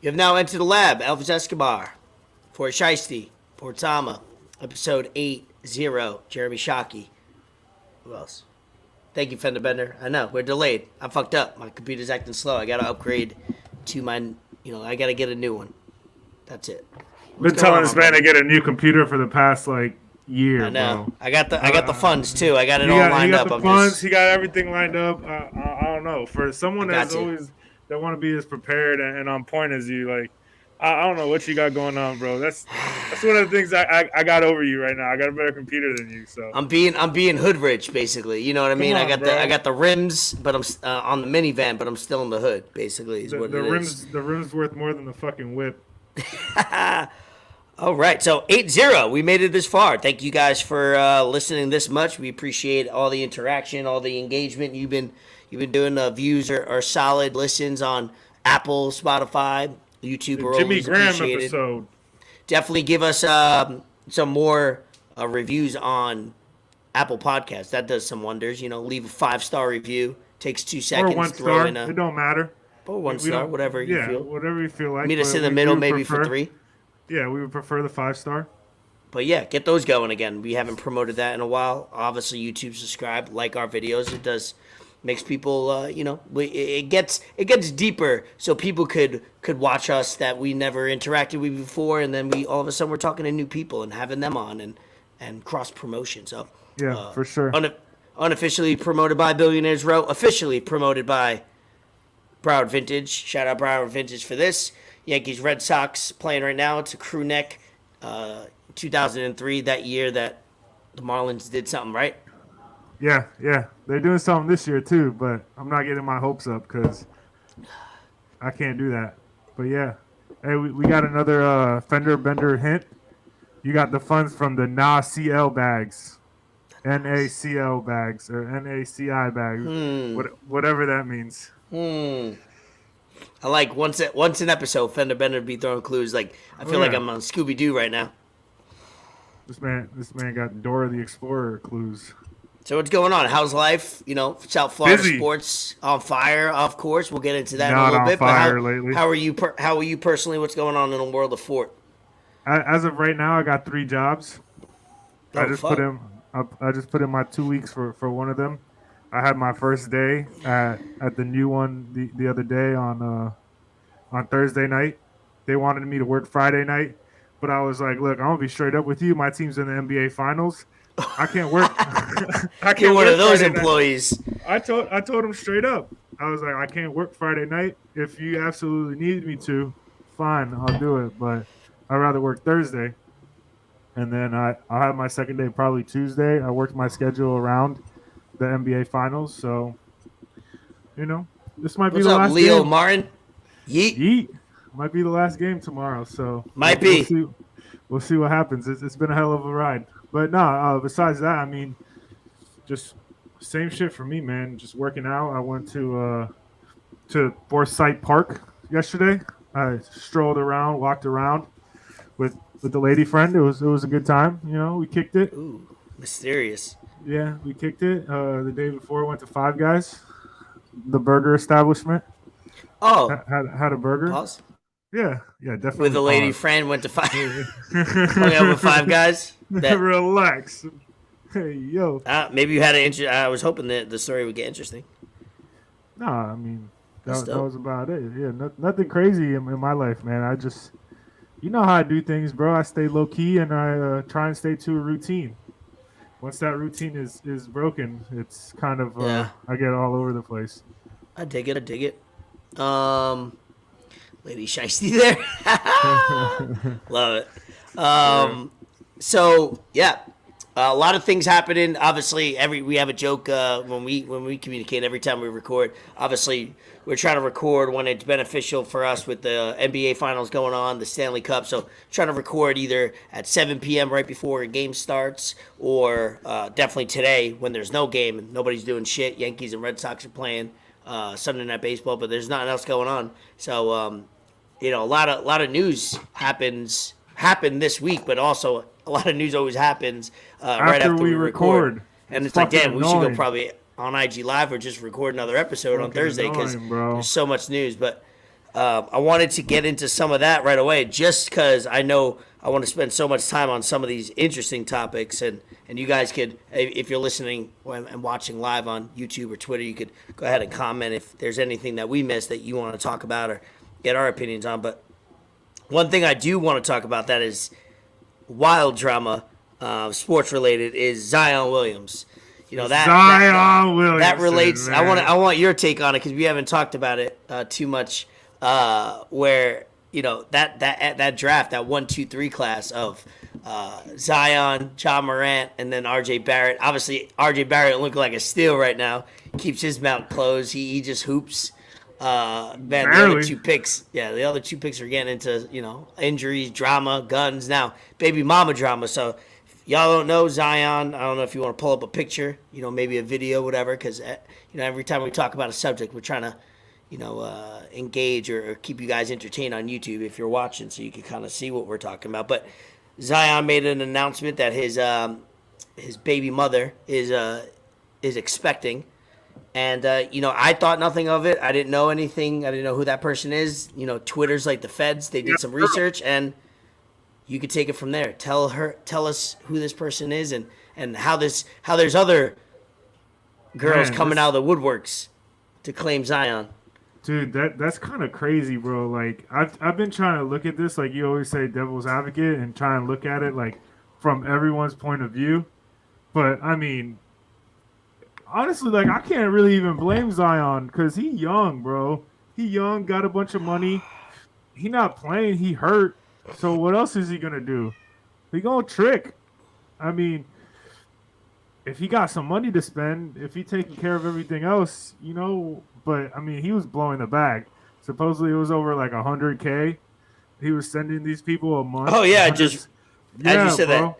You have now entered the lab. Elvis Escobar, Fort Shiesty, Port Tama, episode 80. Jeremy Shockey. Who else? Thank you, Fender Bender. I know, we're delayed. I fucked up. My computer's acting slow. I gotta upgrade to my, I gotta get a new one. That's it. Been telling this man to get a new computer for the past, year, I know. bro. I got the funds, too. I got it all lined up. He got the funds. He got everything lined up. I don't know. For someone that want to be as prepared and on point as you, I don't know what you got going on, bro. That's one of the things I got over you right now. I got a better computer than you, so I'm being hood rich, basically. You know what I mean? I got the rims, but I'm on the minivan, but I'm still in the hood. Basically, is what it is. The rims worth more than the fucking whip. All right, so 8-0. We made it this far. Thank you guys for listening this much. We appreciate all the interaction, all the engagement you've been doing. Views are solid. Listens on Apple, Spotify, YouTube are Jimmy always Graham appreciated. episode. Definitely give us some more reviews on Apple Podcasts. That does some wonders. Leave a 5-star review. Takes 2 seconds. Or 1 star. It don't matter. Or 1 star, whatever you feel. Whatever you feel like. Meet us in the middle, maybe for 3. Yeah, we would prefer the 5-star. But yeah, get those going again. We haven't promoted that in a while. Obviously, YouTube subscribe, like our videos. It makes people, it gets deeper, so people could watch us that we never interacted with before, and then all of a sudden we're talking to new people and having them on and cross promotion. So yeah, for sure. Unofficially promoted by Billionaires Row, officially promoted by Broward Vintage. Shout out Broward Vintage for this. Yankees Red Sox playing right now. It's a crew neck. 2003, that year that the Marlins did something right. Yeah. They're doing something this year, too, but I'm not getting my hopes up because I can't do that. But, yeah. Hey, we got another fender bender hint. You got the funds from the NACL bags. NACL bags or NACI bags. Whatever that means. I like once an episode, Fender Bender be throwing clues. I feel like I'm on Scooby Doo right now. This man got Dora the Explorer clues. So what's going on? How's life? South Florida Busy. sports on fire. Of course, we'll get into that Not in a little on bit. Fire but lately. How are you? How are you personally? What's going on in the world of Fort? As of right now, I got 3 jobs. I just put in my 2 weeks for one of them. I had my first day at the new one the other day on Thursday night. They wanted me to work Friday night, but I was like, "Look, I'm gonna be straight up with you. My team's in the NBA Finals. I can't work. I can't You're one work of those Friday employees. night." I told him straight up. I was like, "I can't work Friday night. If you absolutely need me to, fine, I'll do it. But I'd rather work Thursday." And then I'll have my second day probably Tuesday. I worked my schedule around the NBA Finals, so this might be the last game. Leo Martin? Yeet. Might be the last game tomorrow, so might be. We'll see what happens. It's been a hell of a ride, but no. Besides that, I mean, just same shit for me, man. Just working out. I went to Forsyth Park yesterday. I strolled around, walked around with the lady friend. It was a good time. We kicked it. Ooh, mysterious. Yeah, we kicked it. The day before, went to Five Guys, the burger establishment. Oh, had a burger. Pause. Yeah, definitely. With a lady friend, went to hung out with 5 guys. Relax. Hey, yo. Maybe you had I was hoping that the story would get interesting. No, I mean that was about it. Yeah, nothing crazy in my life, man. I just, how I do things, bro. I stay low key and I try and stay to a routine. Once that routine is broken, it's kind of I get all over the place. I dig it. Lady Shiesty there. Love it. So yeah, a lot of things happening. Obviously, we have a joke when we communicate every time we record. Obviously, we're trying to record when it's beneficial for us with the NBA Finals going on, the Stanley Cup. So trying to record either at 7 p.m. right before a game starts, or definitely today when there's no game and nobody's doing shit. Yankees and Red Sox are playing Sunday Night Baseball, but there's nothing else going on. So a lot of news happened this week, but also a lot of news always happens right after we record. And it's like, damn, we should go probably on IG Live or just record another episode on Thursday because there's so much news. But I wanted to get into some of that right away, just because I know I want to spend so much time on some of these interesting topics, and you guys could, if you're listening and watching live on YouTube or Twitter, you could go ahead and comment if there's anything that we missed that you want to talk about or get our opinions on. But one thing I do want to talk about that is wild drama, sports related, is Zion Williams. You know that Williams that relates. Man. I want your take on it because we haven't talked about it too much. Where that draft, that 1, 2, 3 class of Zion, John Morant, and then R.J. Barrett. Obviously, R.J. Barrett looking like a steal right now. Keeps his mouth closed. He just hoops. Man, the other two picks are getting into injuries, drama, guns. Now, baby mama drama. So if y'all don't know Zion, I don't know if you want to pull up a picture, maybe a video, whatever. Because every time we talk about a subject, we're trying to engage or keep you guys entertained on YouTube if you're watching, so you can kind of see what we're talking about. But Zion made an announcement that his baby mother is expecting, and I thought nothing of it. I didn't know anything. I didn't know who that person is. Twitter's like the feds. They did some research, and you could take it from there. Tell us who this person is, and how there's other girls coming out of the woodworks to claim Zion. Dude, that's kind of crazy, bro. Like I've been trying to look at this, like you always say, devil's advocate, and try and look at it like from everyone's point of view. But I mean, honestly, like I can't really even blame Zion because he young, bro. He young, got a bunch of money. He not playing. He hurt. So what else is he gonna do? He gonna trick. I mean, if he got some money to spend, if he taking care of everything else, But I mean, he was blowing the bag. Supposedly, it was over like $100K. He was sending these people a month. Oh yeah, as you said, bro.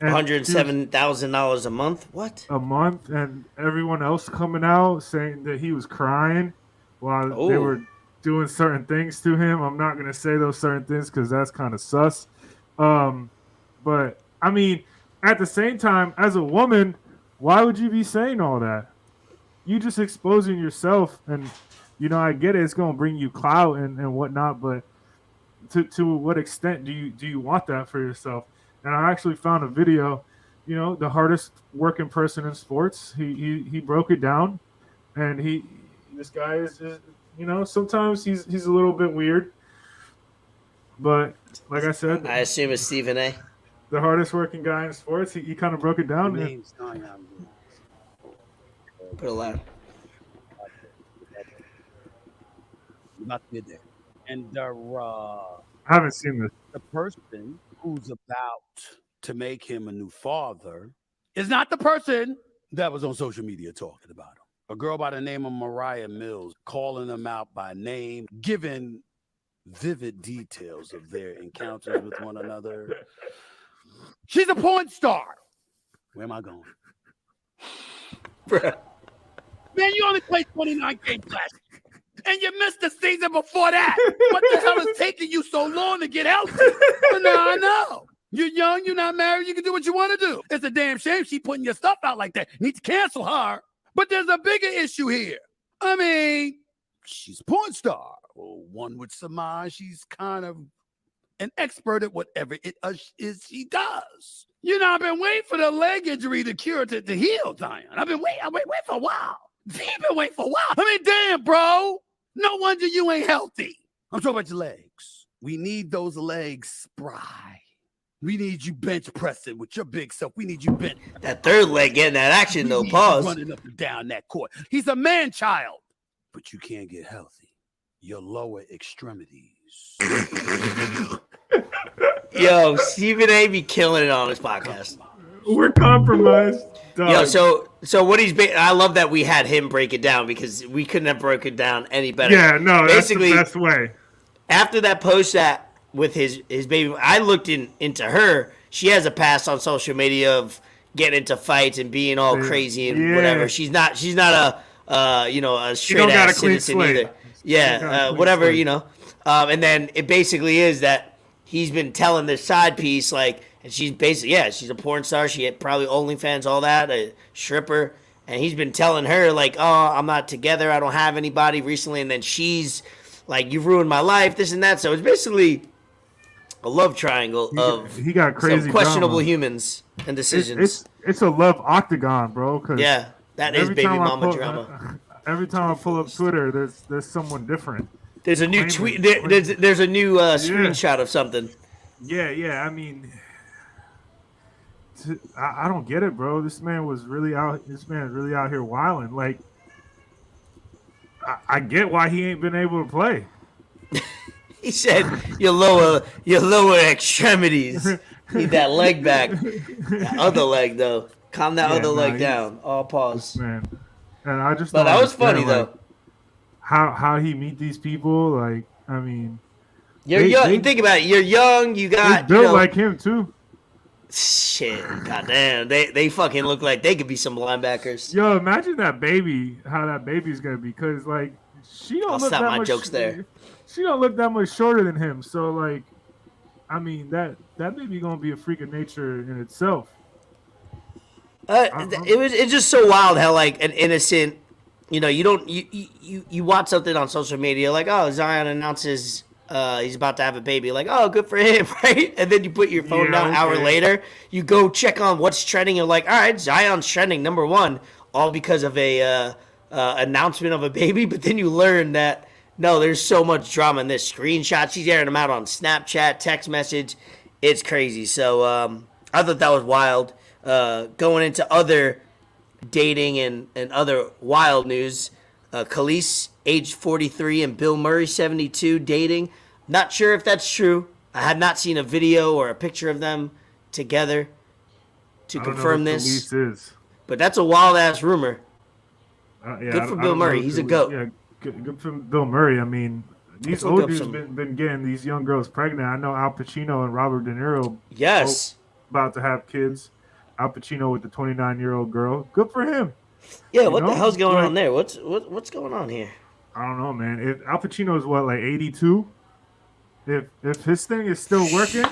that $107,000 a month. What? A month, and everyone else coming out saying that he was crying while they were doing certain things to him. I'm not gonna say those certain things because that's kind of sus. But I mean, at the same time, as a woman, why would you be saying all that? You just exposing yourself, and I get it. It's gonna bring you clout and whatnot, but to what extent do you want that for yourself? And I actually found a video. The hardest working person in sports. He broke it down, and this guy is sometimes he's a little bit weird, but like I said, I assume it's Stephen A. The hardest working guy in sports. He kind of broke it down. Put it loud. Not there. And I haven't seen this. The person who's about to make him a new father is not the person that was on social media talking about him. A girl by the name of Mariah Mills, calling him out by name, giving vivid details of their encounters with one another. She's a porn star. Where am I going? Bruh. Man, you only played 29 games last year, and you missed the season before that. What the hell is taking you so long to get healthy? Well, now I know. You're young, you're not married, you can do what you want to do. It's a damn shame she putting your stuff out like that. Need to cancel her. But there's a bigger issue here. I mean, she's a porn star. Well, one would surmise she's kind of an expert at whatever it is she does. I've been waiting for the leg injury to cure to heal, Zion. I've been waiting for a while. You've been waiting for a while. I mean, damn, bro. No wonder you ain't healthy. I'm talking about your legs. We need those legs spry. We need you bench pressing with your big self. We need you bench. That third leg getting that action, no pause. Running up and down that court. He's a man child. But you can't get healthy. Your lower extremities. Yo, Stephen A. be killing it on his podcast. We're compromised. Dog. Yo, so what I love that we had him break it down because we couldn't have broken it down any better. Yeah, no, basically, that's the best way. After that post that with his baby, I looked into her. She has a past on social media of getting into fights and being all crazy and whatever. She's not a straight ass citizen either. Yeah, whatever, and then it basically is that he's been telling this side piece and she's basically, she's a porn star. She had probably OnlyFans, all that, a stripper. And he's been telling her, oh, I'm not together. I don't have anybody recently. And then she's like you've ruined my life, this and that. So it's basically a love triangle of he got crazy some questionable drama. humans and decisions. It's a love octagon, bro. Yeah, that is baby mama drama. Every time I pull up Twitter, there's someone different. There's a new tweet. There's a new screenshot of something. Yeah. I mean, I don't get it, bro. This man is really out here wilding. Like, I get why he ain't been able to play. He said your lower extremities need that leg back. That other leg though, calm that other leg down. All pause. Man, and I just. But that was funny though. How he meet these people? Like, I mean, you're young. You think about it. You're young. You got built like him too. Shit, goddamn, they fucking look like they could be some linebackers. Yo, imagine that baby, how that baby's gonna be, cause like she don't I'll look stop that my much. Jokes there. She don't look that much shorter than him. So like, I mean that baby gonna be a freak of nature in itself. It's just so wild how like an innocent, you watch something on social media like, oh, Zion announces he's about to have a baby, like, oh, good for him, right? And then you put your phone down an hour later, you go check on what's trending, you're like, all right, Zion's trending #1, all because of a announcement of a baby. But then you learn that no, there's so much drama in this. Screenshot, she's airing them out on Snapchat, text message, it's crazy. So I thought that was wild. Going into other dating and other wild news, KELIS, age 43, and Bill Murray, 72, dating. Not sure if that's true. I have not seen a video or a picture of them together to confirm this. KELIS is. But that's a wild-ass rumor. Good for Bill Murray. He's a GOAT. Yeah, good for Bill Murray. I mean, these old dudes been getting these young girls pregnant. I know Al Pacino and Robert De Niro about to have kids. Al Pacino with the 29-year-old girl. Good for him. Yeah, what the hell's going on there? What's going on here? I don't know, man. If Al Pacino is like 82, if his thing is still working,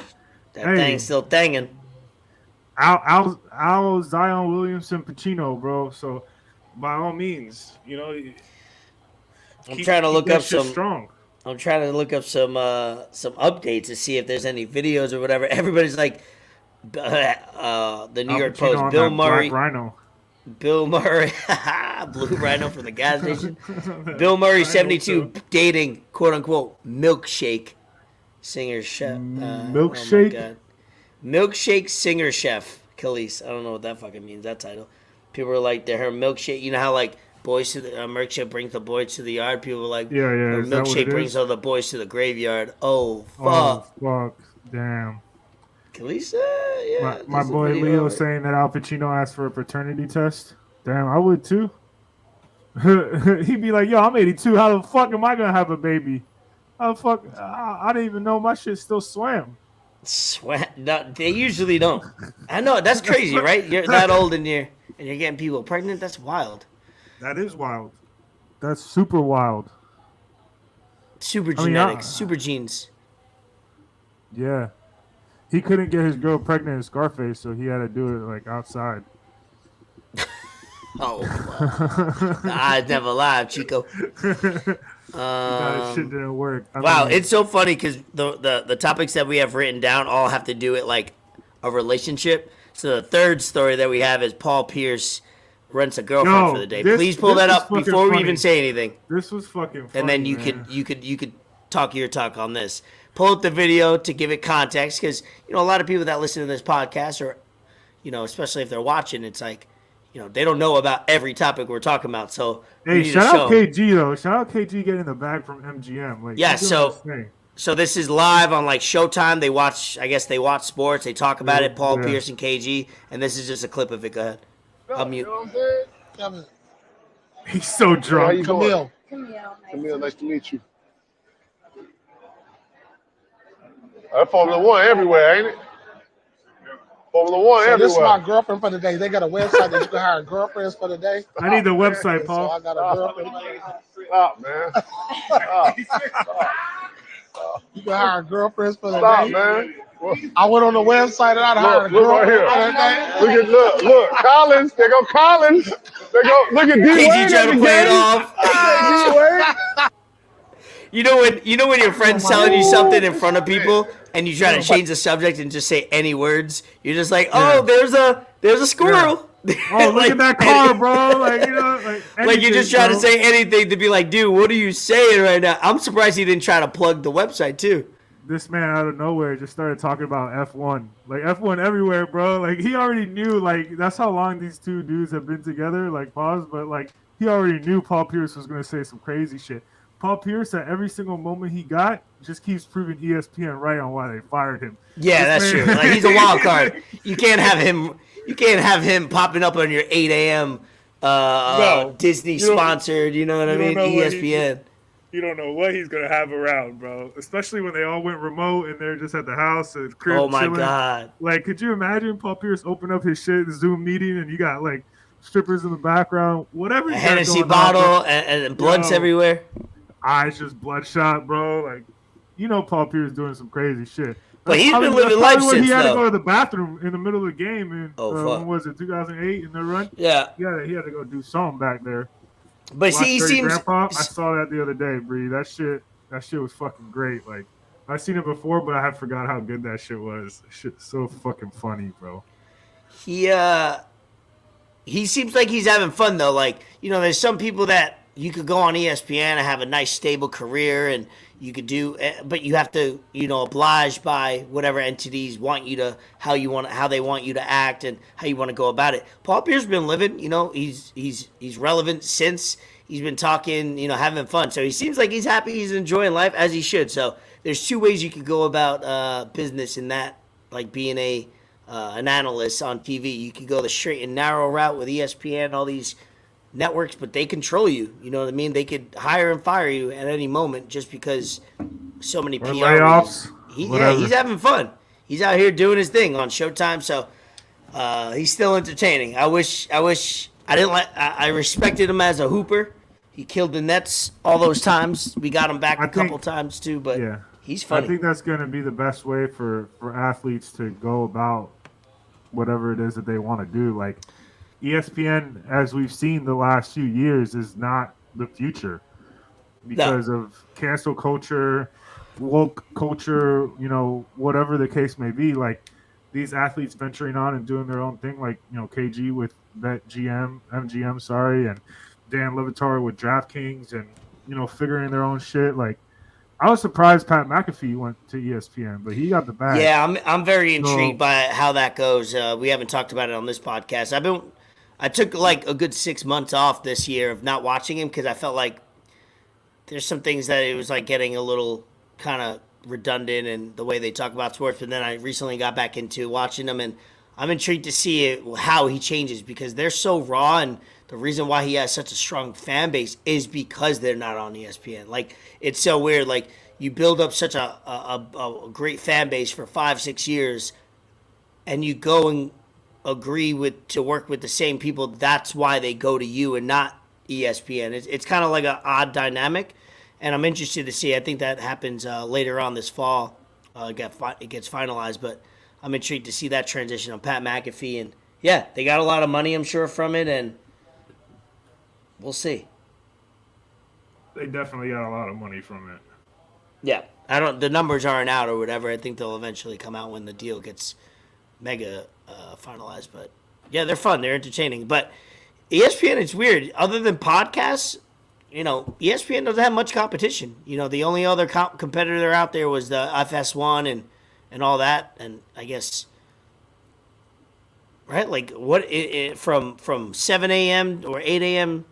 that thing's still thanging. Al Zion Williamson Pacino, bro. So by all means, I'm trying to look up some strong. I'm trying to look up some updates to see if there's any videos or whatever. Everybody's like, the New York Post, Bill Murray, Bill Murray, Blue Rhino from the gas station. Bill Murray, 72, dating quote unquote milkshake singer chef. Milkshake, oh my God. Milkshake singer chef KELIS. I don't know what that fucking means. That title. People are like, they're her milkshake. You know how like boys to the milkshake brings the boys to the yard. People are like, yeah. Her milkshake brings all the boys to the graveyard. Oh fuck. Oh fuck. Damn. KELIS, yeah. My boy Leo saying that Al Pacino asked for a paternity test. Damn, I would too. He'd be like, yo, I'm 82. How the fuck am I going to have a baby? How the fuck? I didn't even know my shit still swam. No, they usually don't. I know. That's crazy, right? You're that old and you're getting people pregnant. That's wild. That is wild. That's super wild. Super genetics. Super genes. Yeah. He couldn't get his girl pregnant in Scarface, so he had to do it like outside. Oh, I never lied, Chico. That shit didn't work. Wow, it's so funny because the topics that we have written down all have to do with like a relationship. So the third story that we have is Paul Pierce rents a girlfriend for the day. Please pull that up before we even say anything. This was fucking funny, and then you could talk your talk on this. Pull up the video to give it context because, a lot of people that listen to this podcast or, especially if they're watching, it's like, they don't know about every topic we're talking about. So, hey, shout out KG, though. Shout out KG getting the bag from MGM. Like, yeah, so this is live on, like, Showtime. They watch sports. They talk about it, Paul Pierce and KG, and this is just a clip of it. Go ahead. I'll mute. He's so drunk. How you doing? Camille, nice to meet you. Formula One everywhere, ain't it? Formula One everywhere. This is my girlfriend for the day. They got a website that you can hire girlfriends for the day. I need the website, Paul. So I got a girlfriend. Stop, man. Stop. You can hire girlfriends for the Stop, day. Man. I went on the website and I hired a girlfriend for the day. Look, Collins. There go Collins. Look at D-Wade. KG trying to play it off. you know when your friend's telling you something in front of people and you try to change the subject and just say any words. You're just like, oh, there's a squirrel. Yeah. Oh, look at that car, bro! Like like you just try to say anything to be like, dude, what are you saying right now? I'm surprised he didn't try to plug the website too. This man out of nowhere just started talking about F1. Like F1 everywhere, bro. Like he already knew. Like that's how long these two dudes have been together. Like pause, but like he already knew Paul Pierce was gonna say some crazy shit. Paul Pierce at every single moment he got just keeps proving ESPN right on why they fired him. Yeah, that's true. Like he's a wild card. You can't have him. You can't have him popping up on your 8 a.m. Disney sponsored. You know what I mean? ESPN. You don't know what he's gonna have around, bro. Especially when they all went remote and they're just at the house and crib. Oh my chilling. God! Like, could you imagine Paul Pierce open up his shit Zoom meeting and you got like strippers in the background, whatever. A Hennessy bottle and blunts everywhere. Eyes just bloodshot, bro. Like, you know, Paul Pierce doing some crazy shit. But he's been living life since, he had though. to go to the bathroom in the middle of the game. And, fuck. when was it, 2008 in the run? Yeah. Yeah, he had to go do something back there. But see, he seems... Grandpa, I saw that the other day, Bree. That shit was fucking great. Like, I've seen it before, but I had forgot how good that shit was. Shit's so fucking funny, bro. He seems like he's having fun, though. Like, you know, there's some people that you could go on ESPN and have a nice, stable career, and you could do, but you have to, you know, oblige by whatever entities want you to, how they want you to act and how you want to go about it. Paul Pierce has been living, you know, he's relevant since he's been talking, you know, having fun. So he seems like he's happy, he's enjoying life as he should. So there's two ways you could go about business in that, like being an analyst on TV. You could go the straight and narrow route with ESPN, all these networks, but they control you. You know what I mean? They could hire and fire you at any moment just because so many PR layoffs. He's having fun. He's out here doing his thing on Showtime, so he's still entertaining. I respected him as a hooper. He killed the Nets all those times. We got him back a couple times too, but he's funny. I think that's going to be the best way for athletes to go about whatever it is that they want to do. Like, ESPN, as we've seen the last few years, is not the future because of cancel culture, woke culture, you know, whatever the case may be. Like, these athletes venturing on and doing their own thing, like, you know, KG with MGM, and Dan Levatard with DraftKings and, you know, figuring their own shit. Like, I was surprised Pat McAfee went to ESPN, but he got the bag. Yeah, I'm very intrigued by how that goes. We haven't talked about it on this podcast. I took like a good 6 months off this year of not watching him because I felt like there's some things that it was like getting a little kind of redundant in the way they talk about sports. But then I recently got back into watching them, and I'm intrigued to see how he changes because they're so raw, and the reason why he has such a strong fan base is because they're not on ESPN. Like, it's so weird. Like, you build up such a great fan base for 5-6 years, and you go and agree to work with the same people. That's why they go to you and not ESPN. It's kind of like an odd dynamic, and I'm interested to see. I think that happens later on this fall. It gets finalized, but I'm intrigued to see that transition on Pat McAfee. And yeah, they got a lot of money, I'm sure, from it, and we'll see. They definitely got a lot of money from it. Yeah, the numbers aren't out or whatever. I think they'll eventually come out when the deal gets mega finalized. But yeah, they're fun, they're entertaining. But ESPN, it's weird. Other than podcasts, you know, ESPN doesn't have much competition. You know, the only other competitor out there was the FS1 and all that. And I guess, right? Like, what from 7 a.m. or 8 a.m.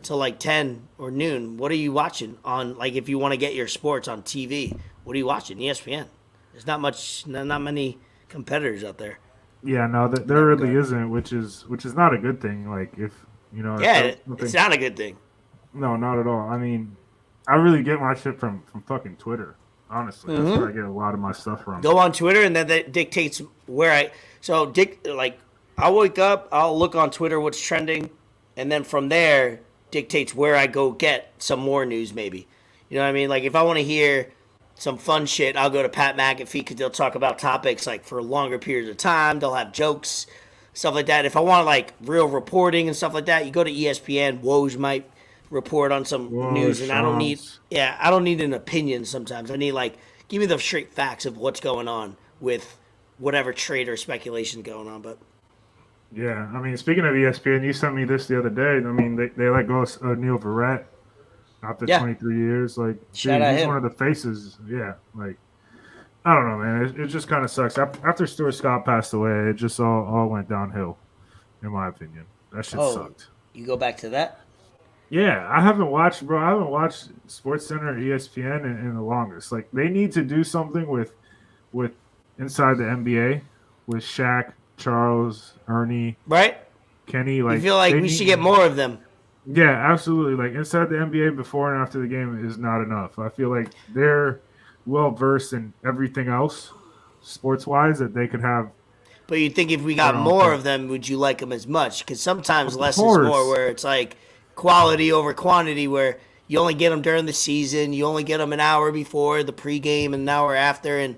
to like 10 or noon, what are you watching on, like, if you want to get your sports on TV? What are you watching? ESPN. There's not many competitors out there. Yeah, no, there really isn't, which is not a good thing. Like, if you know, it's not a good thing. No, not at all. I mean, I really get my shit from fucking Twitter. Honestly, that's where I get a lot of my stuff from. Go on Twitter, and then that dictates where I'll wake up, I'll look on Twitter what's trending, and then from there dictates where I go get some more news. Maybe, you know what I mean? Like, if I want to hear some fun shit, I'll go to Pat McAfee because they'll talk about topics like for longer periods of time. They'll have jokes, stuff like that. If I want like real reporting and stuff like that, you go to ESPN. Woj might report on some Whoa, news, and I don't need Shams. an opinion sometimes. I need like give me the straight facts of what's going on with whatever trade or speculation going on. But Yeah, I mean, speaking of ESPN, you sent me this the other day. I mean, they let go of Neil Verrett after Yeah. 23 years. Like, Shout dude, out he's him. one of the faces. Yeah, like, I don't know, man. It just kind of sucks. After Stuart Scott passed away, it just all went downhill, in my opinion. That shit sucked. You go back to that? Yeah, I haven't watched SportsCenter or ESPN in the longest. Like, they need to do something with inside the NBA with Shaq, Charles, Ernie, Right? Kenny. You Like, feel like they we should get more of them. Yeah, absolutely. Like, inside the NBA before and after the game is not enough. I feel like they're well versed in everything else, sports wise, that they could have. But you think if we got their own more thing. of them, would you like them as much? Because sometimes Of less is course. more, where it's like quality over quantity, where you only get them during the season, you only get them an hour before the pregame and an hour after, and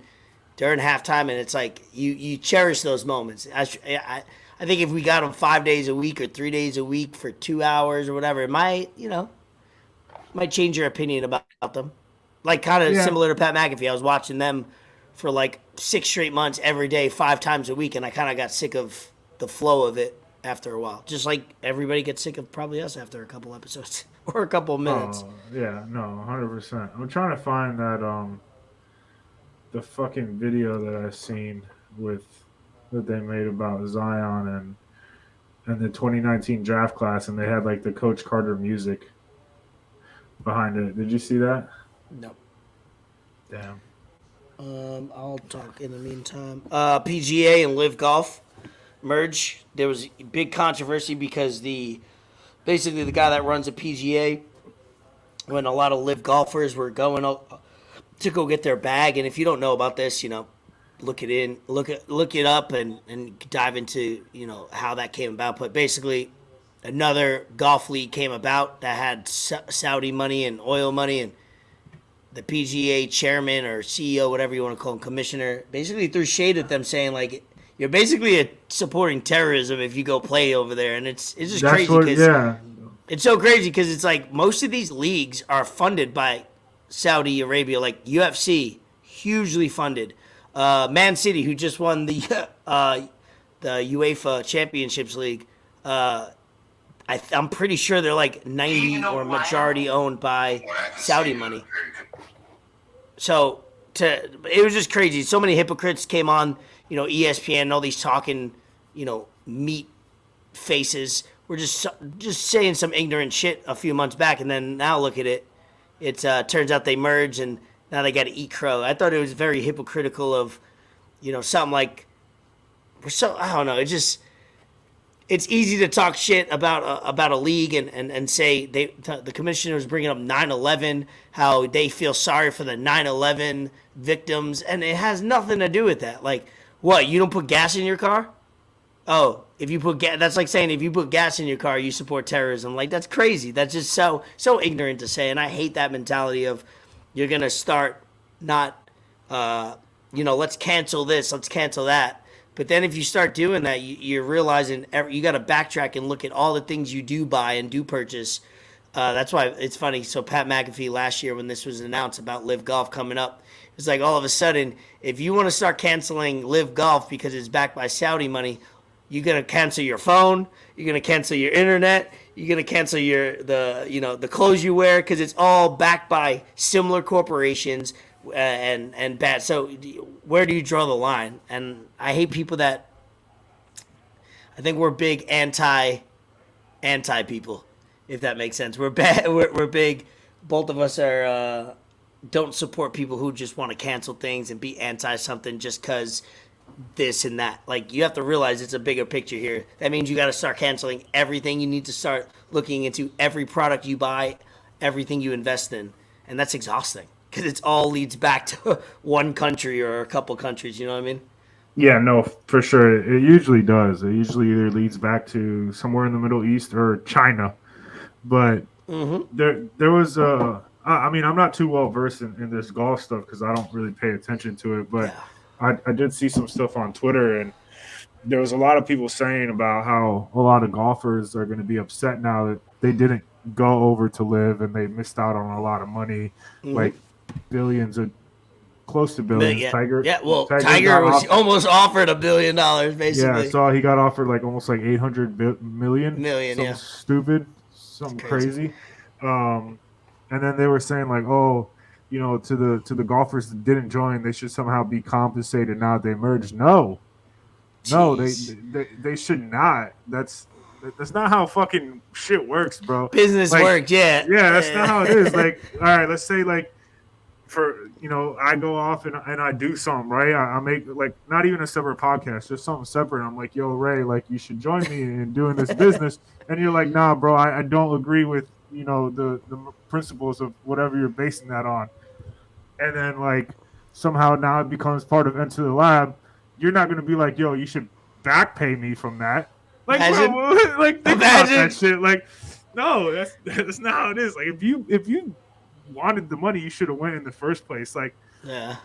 during halftime, and it's like you cherish those moments. I think if we got them 5 days a week or 3 days a week for 2 hours or whatever, it might change your opinion about them. Like kind of similar to Pat McAfee. I was watching them for like 6 straight months every day, 5 times a week, and I kind of got sick of the flow of it after a while. Just like everybody gets sick of probably us after a couple episodes or a couple of minutes. Oh, yeah, no, 100%. I'm trying to find that the fucking video that I've seen that they made about Zion and the 2019 draft class, and they had like the Coach Carter music behind it. Did you see that? No. Damn. I'll talk in the meantime. PGA and Live Golf merge. There was big controversy because basically the guy that runs the PGA, when a lot of Live golfers were going to go get their bag, and if you don't know about this, look it up and dive into how that came about. But basically, another golf league came about that had Saudi money and oil money, and the PGA chairman or CEO, whatever you want to call him, commissioner, basically threw shade at them, saying like you're basically supporting terrorism if you go play over there, and it's just crazy because it's so crazy because it's like most of these leagues are funded by Saudi Arabia, like UFC, hugely funded. Man City, who just won the UEFA Championships League, I'm pretty sure they're like 90 or majority owned by Saudi money. So it was just crazy. So many hypocrites came on, ESPN and all these talking, meat faces were just saying some ignorant shit a few months back, and then now look at it. It turns out they merged, and now they got to eat crow. I thought it was very hypocritical of, something like, I don't know. It's easy to talk shit about a league and say the commissioner was bringing up 9/11, how they feel sorry for the 9/11 victims, and it has nothing to do with that. Like, what, you don't put gas in your car? Oh, if you put gas, that's like saying if you put gas in your car, you support terrorism. Like, that's crazy. That's just so ignorant to say, and I hate that mentality of you're gonna start not, let's cancel this, let's cancel that. But then if you start doing that, you're realizing you got to backtrack and look at all the things you do buy and do purchase. That's why it's funny. So Pat McAfee last year, when this was announced about Live Golf coming up, it's like all of a sudden, if you want to start canceling Live Golf because it's backed by Saudi money, you're gonna cancel your phone, you're gonna cancel your internet, you're gonna cancel the clothes you wear because it's all backed by similar corporations. And bad. So where do you draw the line? And I hate people that I think we're big anti people, if that makes sense. We're bad. We're big. Both of us are don't support people who just want to cancel things and be anti something just because this and that. Like, you have to realize it's a bigger picture here. That means you got to start canceling everything. You need to start looking into every product you buy, everything you invest in, and that's exhausting. Because it all leads back to one country or a couple countries, you know what I mean? Yeah, no, for sure. It usually does. It usually either leads back to somewhere in the Middle East or China. But there was I mean, I'm not too well versed in this golf stuff because I don't really pay attention to it. But I did see some stuff on Twitter, and there was a lot of people saying about how a lot of golfers are going to be upset now that they didn't go over to live and they missed out on a lot of money, like billions of close to billions. Yeah, Tiger, yeah. Well, Tiger Tiger was almost offered $1 billion, basically. Yeah, so he got offered like almost like 800 million. Million, something yeah. stupid, something crazy. And then they were saying like, oh, you know, to the golfers that didn't join, they should somehow be compensated now they merged. No, they should not. That's not how fucking shit works, bro. Business works, yeah. Yeah, that's not how it is. Like, all right, let's say like for, you know, I go off and I do something, right? I make like not even a separate podcast, just something separate. I'm like, yo, Ray, like you should join me in doing this business. And you're like, nah, bro, I don't agree with, you know, the principles of whatever you're basing that on. And then like somehow now it becomes part of Enter the Lab. You're not gonna be like, yo, you should back pay me from that. Like, bro, like think about that shit. Like, no, that's not how it is. Like if you wanted the money, you should have went in the first place. Like, yeah,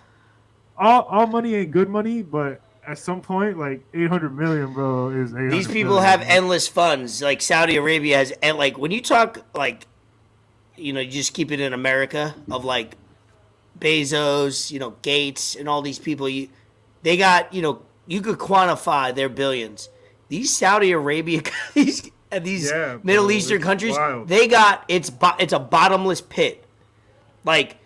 all money ain't good money, but at some point, like 800 million, bro, is 800 these people million, have endless funds. Like Saudi Arabia has, and like when you talk like, you know, you just keep it in America of like Bezos, you know, Gates, and all these people. They got, you know, you could quantify their billions. These Saudi Arabia, these Middle Eastern countries, wild. They got it's a bottomless pit. Like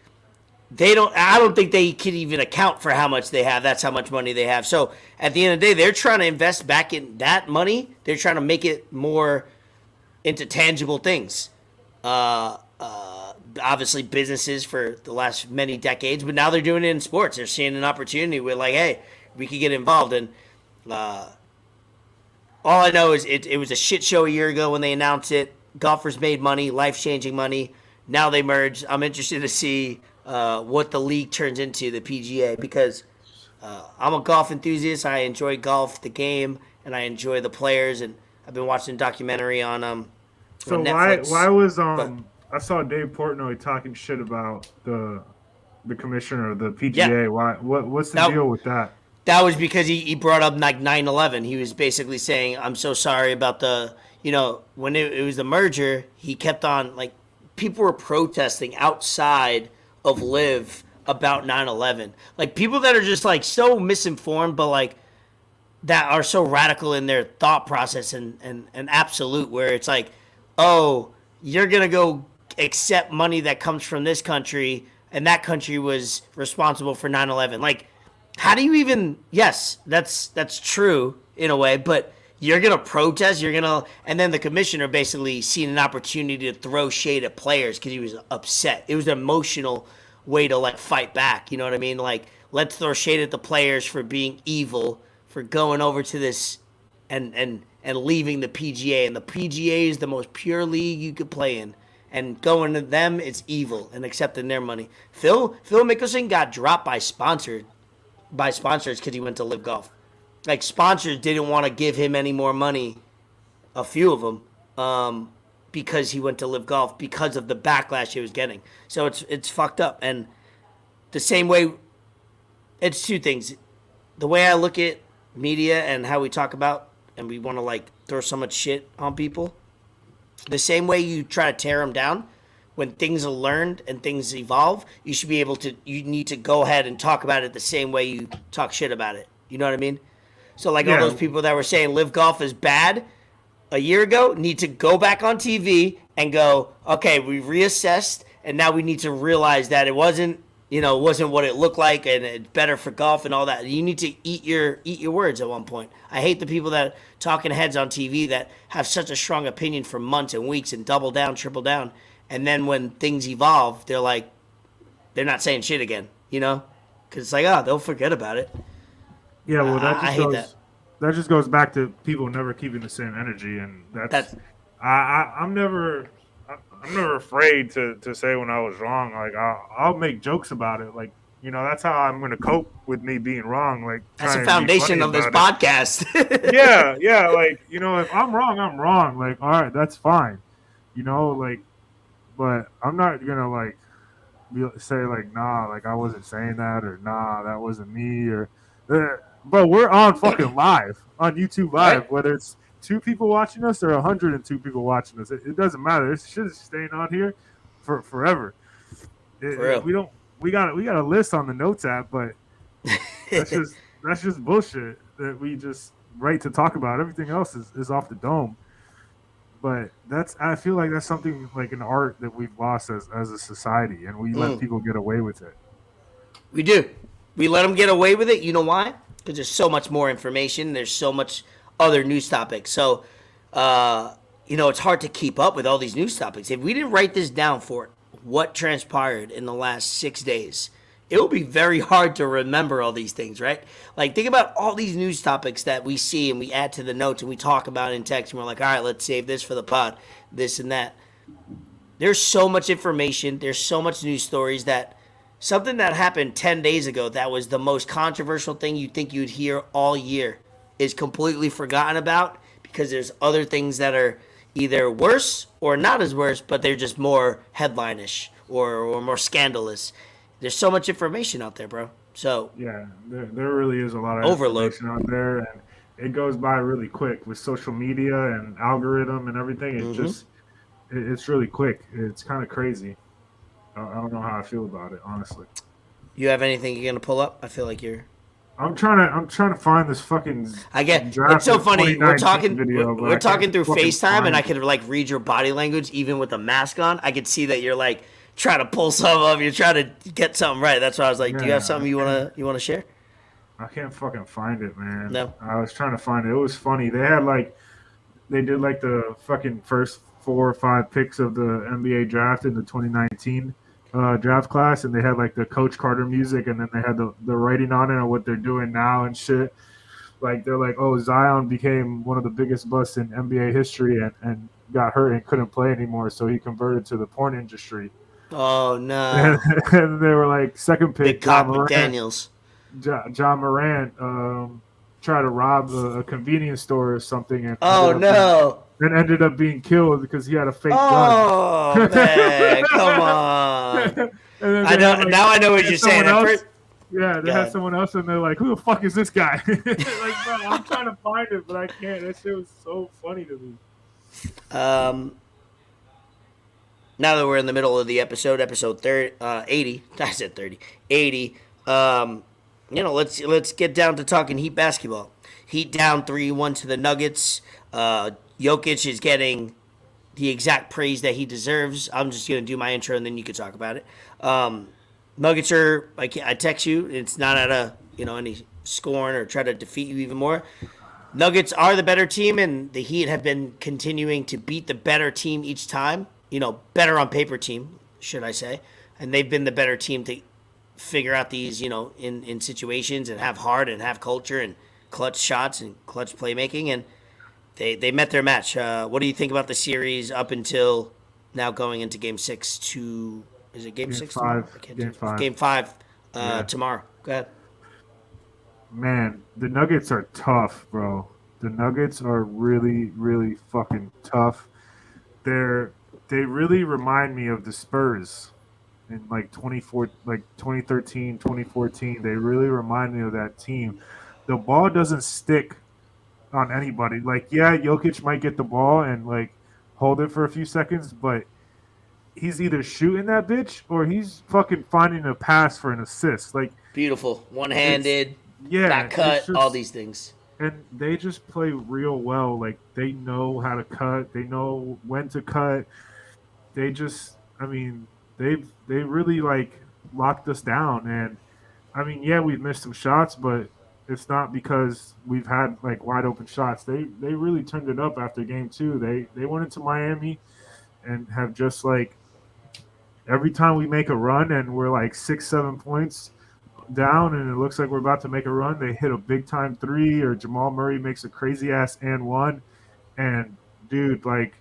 I don't think they can even account for how much they have. That's how much money they have. So at the end of the day, they're trying to invest back in that money. They're trying to make it more into tangible things. Obviously businesses for the last many decades, but now they're doing it in sports. They're seeing an opportunity where like, hey, we could get involved. And all I know is it was a shit show a year ago when they announced it. Golfers made money, life-changing money. Now they merged. I'm interested to see what the league turns into, the PGA, because I'm a golf enthusiast. I enjoy golf, the game, and I enjoy the players. And I've been watching a documentary on So Netflix. why was I saw Dave Portnoy talking shit about the commissioner of the PGA. Yeah. What's the deal with that? That was because he brought up like 9/11. He was basically saying, I'm so sorry about the, you know, when it was the merger, he kept on, like, people were protesting outside of LIV about 9/11. Like, people that are just, like, so misinformed, but, like, that are so radical in their thought process and absolute, where it's like, oh, you're going to go accept money that comes from this country, and that country was responsible for 9/11. Like, how do you even, yes, that's true in a way, but you're going to protest, and then the commissioner basically seen an opportunity to throw shade at players because he was upset. It was an emotional way to, like, fight back, you know what I mean? Like, let's throw shade at the players for being evil, for going over to this and leaving the PGA. And the PGA is the most pure league you could play in. And going to them, it's evil, and accepting their money. Phil Mickelson got dropped by sponsors because he went to LIV Golf. Like, sponsors didn't want to give him any more money, a few of them, because he went to LIV Golf because of the backlash he was getting. So it's fucked up. And the same way, it's two things. The way I look at media and how we talk about, and we want to, like, throw so much shit on people, the same way you try to tear them down, when things are learned and things evolve, you need to go ahead and talk about it the same way you talk shit about it. You know what I mean? So, like, all those people that were saying LIV Golf is bad a year ago need to go back on TV and go, okay, we reassessed, and now we need to realize that it wasn't what it looked like, and it's better for golf and all that. You need to eat your words at one point. I hate the people that talking heads on TV that have such a strong opinion for months and weeks and double down, triple down, and then when things evolve, they're not saying shit again, you know? Because it's like, oh, they'll forget about it. Yeah, well, I hate that. That just goes back to people never keeping the same energy, and I'm never afraid to say when I was wrong. Like, I'll make jokes about it. Like, you know, that's how I'm going to cope with me being wrong. Like, that's the foundation of this podcast. yeah. Like, you know, if I'm wrong, I'm wrong. Like, all right, that's fine. You know, like, but I'm not gonna like say like, nah, like I wasn't saying that, or nah, that wasn't me, or. But we're on fucking live on YouTube Live, right? Whether it's 2 people watching us or 102 people watching us. It doesn't matter. This shit is staying on here for forever. For real. We got a list on the notes app, but that's just bullshit that we just write to talk about. Everything else is off the dome. But I feel like that's something like an art that we've lost as a society, and we let people get away with it. We do. We let them get away with it. You know why? Because there's so much more information. There's so much other news topics. So, it's hard to keep up with all these news topics. If we didn't write this down for what transpired in the last 6 days, it will be very hard to remember all these things, right? Like, think about all these news topics that we see and we add to the notes and we talk about in text. And we're like, all right, let's save this for the pod, this and that. There's so much information. There's so much news stories that something that happened 10 days ago that was the most controversial thing you'd think you'd hear all year is completely forgotten about because there's other things that are either worse or not as worse, but they're just more headline-ish or more scandalous. There's so much information out there, bro. So yeah, there really is a lot of overload information out there, and it goes by really quick with social media and algorithm and everything. It's really quick. It's kind of crazy. I don't know how I feel about it, honestly. You have anything you're gonna pull up? I feel like you're. I'm trying to find this fucking. I get. It's so funny. We're talking through FaceTime, and I could like read your body language even with the mask on. I could see that you're like trying to pull some up. You're trying to get something right. That's why I was like, do you have something you wanna share? I can't fucking find it, man. No. I was trying to find it. It was funny. They did like the fucking first 4 or 5 picks of the NBA draft in the 2019 draft class, and they had like the Coach Carter music, and then they had the writing on it and what they're doing now and shit. Like they're like, oh, Zion became one of the biggest busts in NBA history and got hurt and couldn't play anymore, so he converted to the porn industry. Oh no! And they were like, second pick, Big Cop McDaniels. John Morant tried to rob a convenience store or something, and and ended up being killed because he had a fake gun. Oh man, come on! I know now. I know what you're saying. Yeah, they had someone else, and they're like, "Who the fuck is this guy?" Like, bro, I'm trying to find it, but I can't. That shit was so funny to me. Now that we're in the middle of the episode 80. I said 30. 80. Let's get down to talking Heat basketball. Heat down 3-1 to the Nuggets. Jokic is getting the exact praise that he deserves. I'm just going to do my intro, and then you can talk about it. Nuggets are, I text you, it's not at any scorn or try to defeat you even more. Nuggets are the better team, and the Heat have been continuing to beat the better team each time. Better on paper team, should I say. And they've been the better team to figure out these, in situations and have heart and have culture and clutch shots and clutch playmaking. And they met their match. What do you think about the series up until now going into Game 6 to... Is it Game 6? 5. Game 5 tomorrow. Go ahead. Man, the Nuggets are tough, bro. The Nuggets are really, really fucking tough. They really remind me of the Spurs in like 2013, 2014. They really remind me of that team. The ball doesn't stick on anybody. Like, yeah, Jokic might get the ball and like hold it for a few seconds, but he's either shooting that bitch or he's fucking finding a pass for an assist. Like, beautiful, one-handed, back cut, all these things. And they just play real well. Like, they know how to cut. They know when to cut. They just, they really like locked us down. And yeah, we've missed some shots, but it's not because we've had like wide open shots. They really turned it up after Game 2. They went into Miami and have just like, every time we make a run and we're like 6-7 points down and it looks like we're about to make a run, they hit a big time 3 or Jamal Murray makes a crazy ass and 1. And dude, like,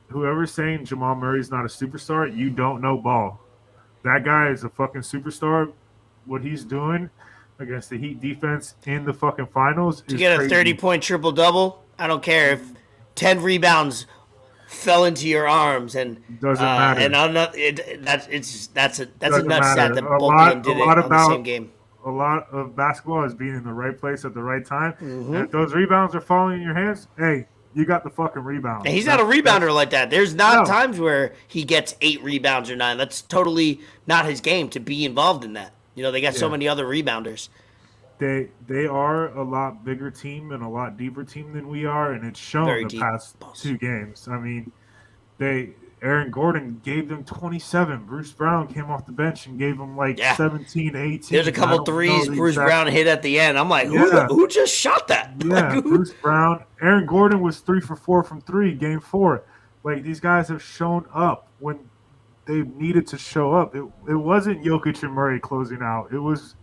whoever's saying Jamal Murray's not a superstar, you don't know ball. That guy is a fucking superstar. What he's doing against the Heat defense in the fucking finals to get a 30-point triple-double, I don't care if 10 rebounds fell into your arms and doesn't matter. And I'm not. That's a nut stat that both of them did it on the same game. A lot of basketball is being in the right place at the right time. Mm-hmm. And if those rebounds are falling in your hands, hey, you got the fucking rebound. And he's not a rebounder like that. There's not times where he gets 8 rebounds or 9. That's totally not his game to be involved in that. You know, they got so many other rebounders. They are a lot bigger team and a lot deeper team than we are, and it's shown the past 2 games. I mean, Aaron Gordon gave them 27. Bruce Brown came off the bench and gave them like 17, 18. There's a couple threes Bruce Brown hit at the end. I'm like, who just shot that? Yeah, Like, Bruce Brown. Aaron Gordon was 3 for 4 from 3, game 4. Like, these guys have shown up when they needed to show up. It wasn't Jokic and Murray closing out. It was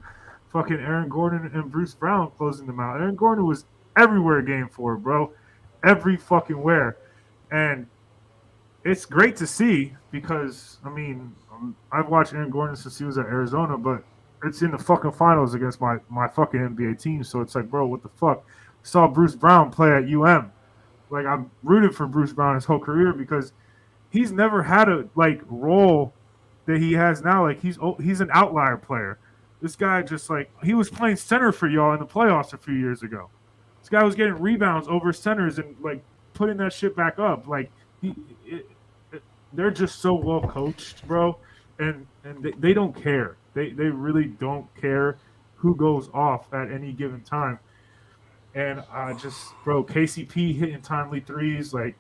fucking Aaron Gordon and Bruce Brown closing them out. Aaron Gordon was everywhere game 4, bro. Every fucking where. And it's great to see because, I mean, I've watched Aaron Gordon since he was at Arizona, but it's in the fucking finals against my fucking NBA team. So it's like, bro, what the fuck? Saw Bruce Brown play at UM. Like, I'm rooted for Bruce Brown his whole career because he's never had a, like, role that he has now. Like, he's an outlier player. This guy just, like, he was playing center for y'all in the playoffs a few years ago. This guy was getting rebounds over centers and, like, putting that shit back up. Like, they're just so well coached, bro, and they don't care. They really don't care who goes off at any given time. And bro, KCP hitting timely threes, like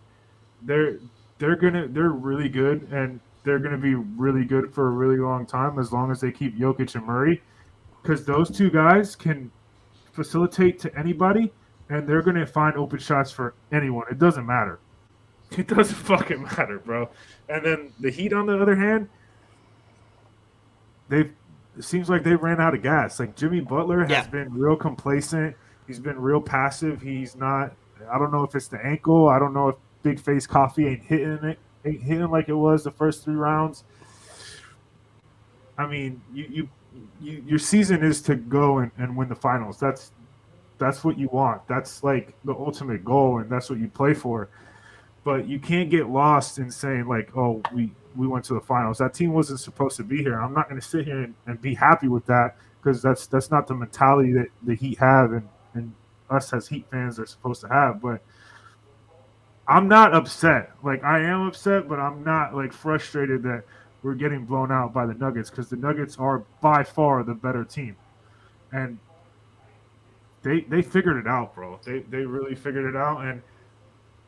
they're really good, and they're gonna be really good for a really long time as long as they keep Jokic and Murray, because those 2 guys can facilitate to anybody, and they're gonna find open shots for anyone. It doesn't matter. It doesn't fucking matter, bro. And then the Heat, on the other hand, it seems like they ran out of gas. Like, Jimmy Butler has been real complacent. He's been real passive. He's not – I don't know if it's the ankle. I don't know if Big Face Coffee ain't hitting like it was the first 3 rounds. I mean, your season is to go and win the finals. That's what you want. That's, like, the ultimate goal, and that's what you play for. But you can't get lost in saying, like, oh, we went to the finals. That team wasn't supposed to be here. I'm not going to sit here and be happy with that because that's not the mentality that the Heat have and us as Heat fans are supposed to have. But I'm not upset. Like, I am upset, but I'm not, like, frustrated that we're getting blown out by the Nuggets because the Nuggets are by far the better team. And they figured it out, bro. They really figured it out. And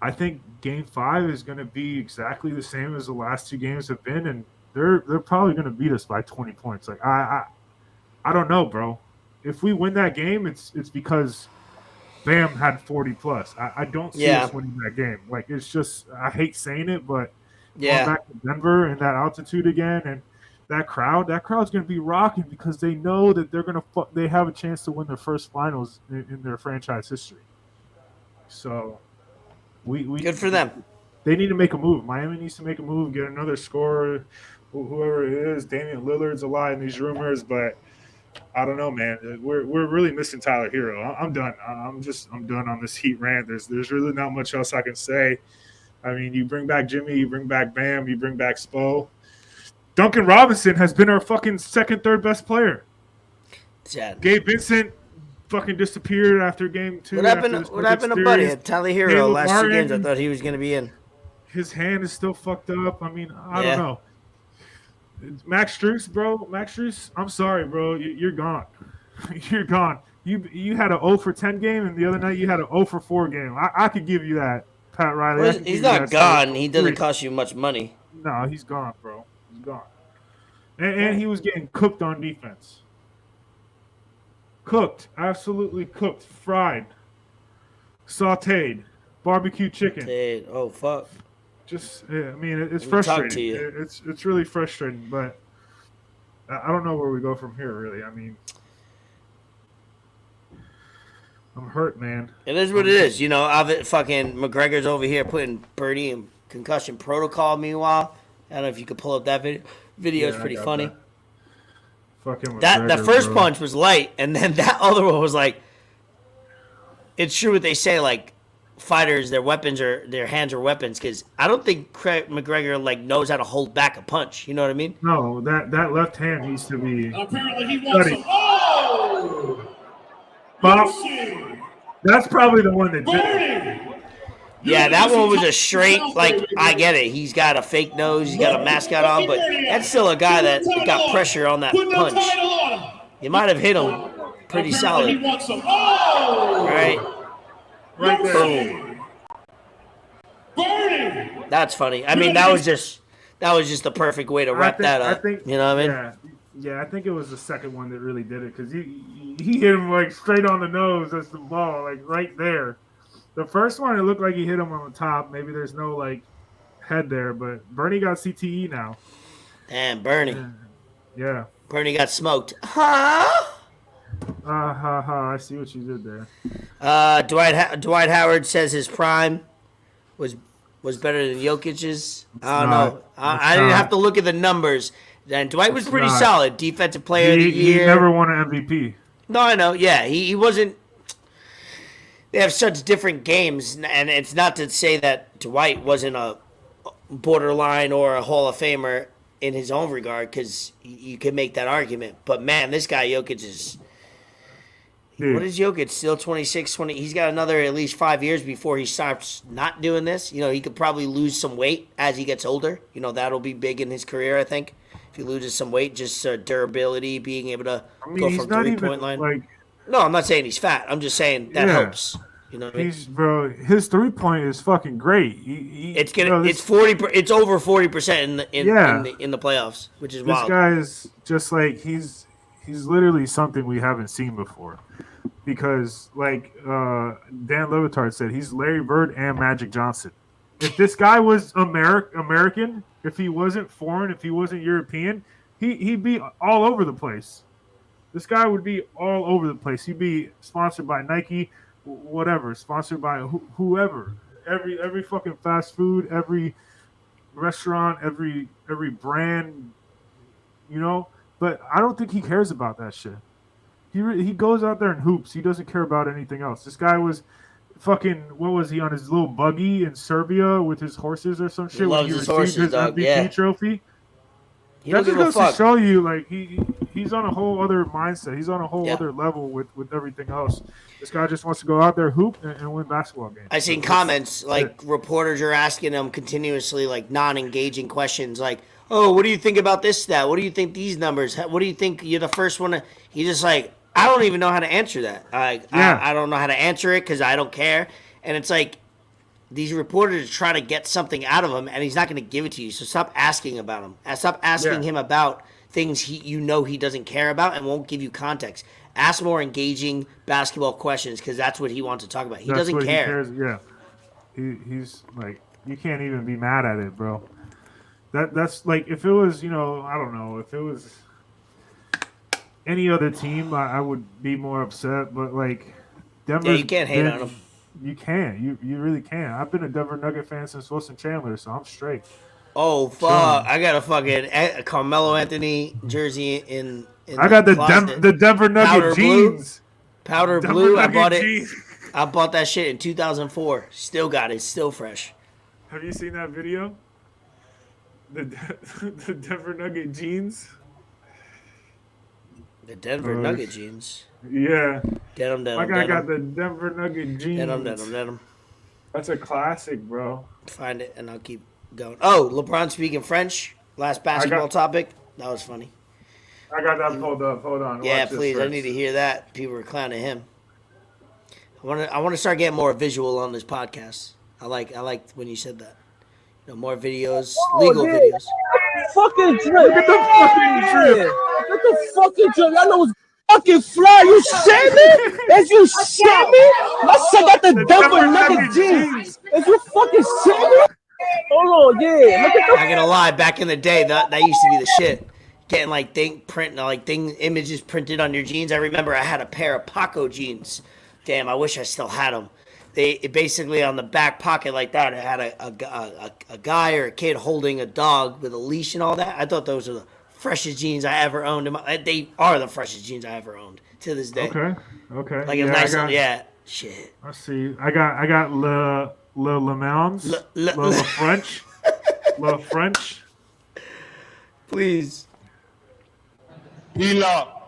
I think Game 5 is going to be exactly the same as the last 2 games have been, and they're probably going to beat us by 20 points. Like, I don't know, bro. If we win that game, it's because Bam had 40 plus. I don't see us winning that game. Like, it's just, I hate saying it, but going back to Denver and that altitude again, and that crowd's going to be rocking because they know that they have a chance to win their first finals in their franchise history. So. We good for them. They need to make a move. Miami needs to make a move, get another scorer, whoever it is. Damian Lillard's a lot in these rumors, but I don't know, man. We're really missing Tyler Hero. I'm done. I'm done on this Heat rant. There's really not much else I can say. I mean, you bring back Jimmy, you bring back Bam, you bring back Spo. Duncan Robinson has been our fucking second, third best player. Sad. Gabe Vincent fucking disappeared after game 2. What happened to Buddy? Tyler Hero last 2 games. I thought he was going to be in. His hand is still fucked up. I mean, I don't know. Max Strus, bro. Max Strus, I'm sorry, bro. You're gone. You're gone. You had an 0 for 10 game, and the other night you had an 0 for 4 game. I could give you that, Pat Riley. Well, he's not gone. He doesn't cost you much money. No, he's gone, bro. He's gone. And he was getting cooked on defense. Cooked, absolutely cooked, fried, sautéed, barbecue chicken. Oh fuck! Just, I mean, it's frustrating. It's really frustrating, but I don't know where we go from here. Really, I mean, I'm hurt, man. It is what it is. You know, fucking McGregor's over here putting Bernie in concussion protocol. Meanwhile, I don't know if you could pull up that video. Video is pretty funny. That first punch was light, and then that other one was like, it's true what they say, like, fighters, their hands are weapons, because I don't think McGregor, like, knows how to hold back a punch. You know what I mean? No, that left hand needs to be. Apparently he wants to. Oh! Bob, that's probably the one that did it. Yeah, that one was a straight, like, I get it. He's got a fake nose, he's got a mascot on, but that's still a guy that got pressure on that punch. You might have hit him pretty solid. Right? Right there. Boom. That's funny. I mean, that was just the perfect way to wrap that up. You know what I mean? Yeah, I think it was the second one that really did it because he hit him like straight on the nose. That's the ball, like right there. The first one, it looked like he hit him on the top. Maybe there's no like head there, but Bernie got CTE now. Damn, Bernie. Yeah. Bernie got smoked. Huh? I see what you did there. Dwight Howard says his prime was better than Jokic's. I don't know. I didn't have to look at the numbers. And Dwight was pretty solid. Defensive player of the year. He never won an MVP. No, I know. Yeah, he wasn't. They have such different games, and it's not to say that Dwight wasn't a borderline or a Hall of Famer in his own regard, because you can make that argument. But, man, this guy, Jokic, is... Dude. What is Jokic? Still 26, 20... He's got another at least 5 years before he starts not doing this. You know, he could probably lose some weight as he gets older. You know, that'll be big in his career, I think. If he loses some weight, just durability, being able to go from three-point line. Like, no, I'm not saying he's fat. I'm just saying that helps. You know what I mean? Bro, his 3-point is fucking great. It's over 40% in the playoffs, which is wild. This guy is just like he's literally something we haven't seen before. Because like Dan Levitard said, he's Larry Bird and Magic Johnson. If this guy was American, if he wasn't foreign, if he wasn't European, he'd be all over the place. This guy would be all over the place. He'd be sponsored by Nike, whatever, sponsored by whoever. Every fucking fast food, every restaurant, every brand, you know. But I don't think he cares about that shit. He goes out there and hoops. He doesn't care about anything else. This guy was fucking, what was he, on his little buggy in Serbia with his horses or some shit? He loves his horses, dog. MVP trophy. That just goes to show you, like, he's on a whole other mindset. He's on a whole other level with everything else. This guy just wants to go out there, hoop, and win basketball games. I seen comments, like, reporters are asking him continuously, like, non-engaging questions, like, oh, what do you think about this stat? What do you think these numbers? What do you think you're the first one to... He's just like, I don't even know how to answer that. I don't know how to answer it because I don't care. And it's like, these reporters try to get something out of him, and he's not going to give it to you. So stop asking about him. Stop asking him about things he doesn't care about and won't give you context. Ask more engaging basketball questions because that's what he wants to talk about. He doesn't care. He's like, you can't even be mad at it, bro. That's like, if it was, you know, I don't know, if it was any other team, I would be more upset. But like, Denver, you can't hate on him. You can. You really can. I've been a Denver Nugget fan since Wilson Chandler, so I'm straight. Oh, fuck. I got a fucking Carmelo Anthony jersey in I got the Denver Nugget jeans. Powder blue. I bought it. I bought that shit in 2004. Still got it. Still fresh. Have you seen that video? The Denver Nugget jeans? The Denver Nugget jeans. Yeah. Get them. My guy got the Denver Nugget jeans. Get them. That's a classic, bro. Find it, and I'll keep going. Oh, LeBron speaking French. Last basketball topic. That was funny. I got that pulled up. Hold on. Yeah, please. I need to hear that. People were clowning him. I want to start getting more visual on this podcast. I like when you said that. You know, more videos, legal videos. Fucking drip. Look at the fucking drip. Look at the fucking drip. Y'all know it's fucking fly. You shit me? If you shit me, I said got the Denver Nugget jeans. If you fucking shit me, hold on, yeah. Look at the. Not gonna lie, back in the day, that used to be the shit. Getting images printed on your jeans. I remember I had a pair of Paco jeans. Damn, I wish I still had them. It basically on the back pocket like that, it had a guy or a kid holding a dog with a leash and all that. I thought those were the freshest jeans I ever owned. They are the freshest jeans I ever owned to this day. Okay. Like a nice, shit. Let's see. I got Le Mans, Le French, Le French. Please. Hila,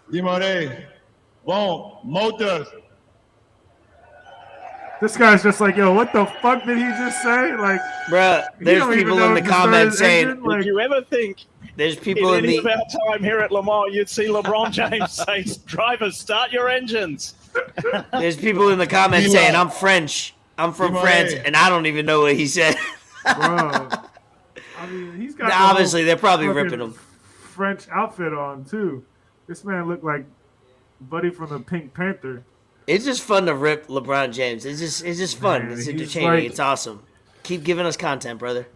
Dimore, Bon, Motors. This guy's just like, yo, what the fuck did he just say? Like, Bruh, there's people in the comments saying, Did you ever think there's people in in any of the our time here at Lamar, you'd see LeBron James say, drivers, start your engines? there's people in the comments saying, I'm French. I'm from France, and I don't even know what he said. bro, I mean, he's got Obviously, they're probably fucking ripping him. French outfit on too. This man looked like Buddy from the Pink Panther. It's just fun to rip LeBron James. It's just fun. Man, it's he's entertaining. like- It's awesome. Keep giving us content, brother.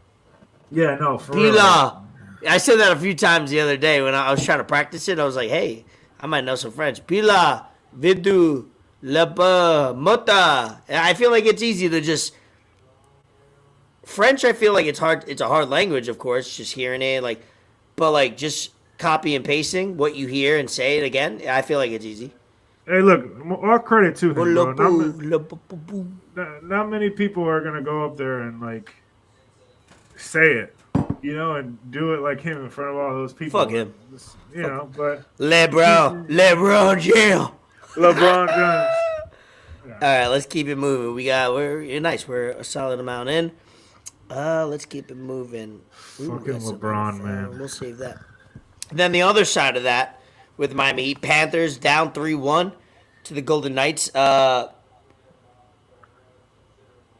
Yeah, no, for real. Pila. I said that a few times the other day when I was trying to practice it. I was like, hey, I might know some French. Pila, vidu, lepa, mota. And I feel like it's easy to just... French, I feel like it's hard. It's a hard language, of course, just hearing it. But just copy and pasting what you hear and say it again, I feel like it's easy. Hey, look, all credit to him, bro. Lepu. Not many people are gonna go up there and like say it, and do it like him in front of all those people. Fuck him. But LeBron James. LeBron James. All right, let's keep it moving. You're nice. We're a solid amount in. Let's keep it moving. Fucking that's LeBron, enough. man. We'll save that. Then the other side of that, with Miami Heat, Panthers down 3-1 to the Golden Knights. They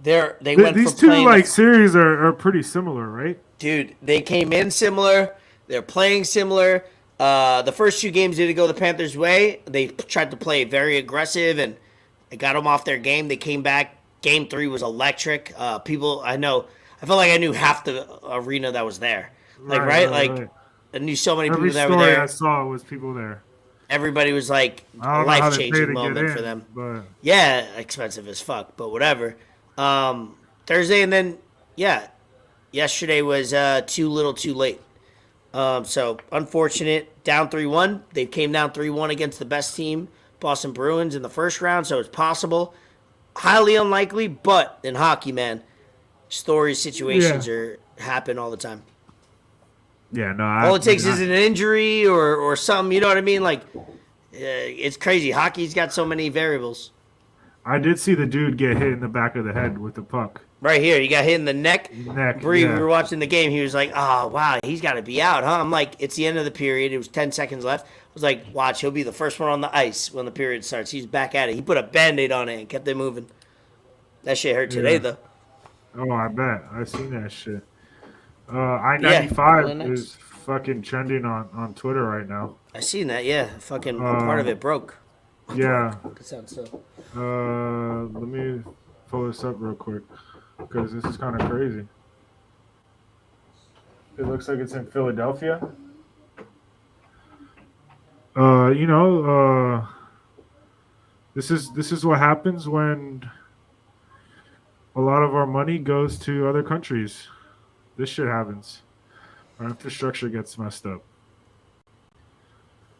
went These from two playing series are pretty similar, right? Dude, they came in similar. They're playing similar. The first two games didn't go the Panthers' way. They tried to play very aggressive, and it got them off their game. They came back. Game 3 was electric. I felt like I knew half the arena that was there. Right. I knew so many Every people that were story there. I saw was people there. Everybody was like a I don't know how they pay life-changing to moment get in, for them. but Yeah, expensive as fuck, but whatever. Thursday, and then, yesterday was too little too late. So, unfortunate. Down 3-1. They came down 3-1 against the best team, Boston Bruins, in the first round, so it's possible. Highly unlikely, but in hockey, man, situations happen all the time. yeah, no. All it takes is an injury or something, you know what I mean? It's crazy. Hockey's got so many variables. I did see the dude get hit in the back of the head with the puck. Right here, you got hit in the neck. Bree, yeah. we were watching the game. He was like, oh, wow, he's got to be out, huh? I'm like, it's the end of the period. It was 10 seconds left. I was like, watch, he'll be the first one on the ice when the period starts. He's back at it. He put a Band-Aid on it and kept it moving. That shit hurt today, though. Oh, I bet. I seen that shit. I-95 is fucking trending on Twitter right now. I seen that, yeah. Fucking part of it broke. Yeah. It sounds so. Let me pull this up real quick because this is kind of crazy. It looks like it's in Philadelphia. This is what happens when a lot of our money goes to other countries. This shit happens. Our infrastructure gets messed up.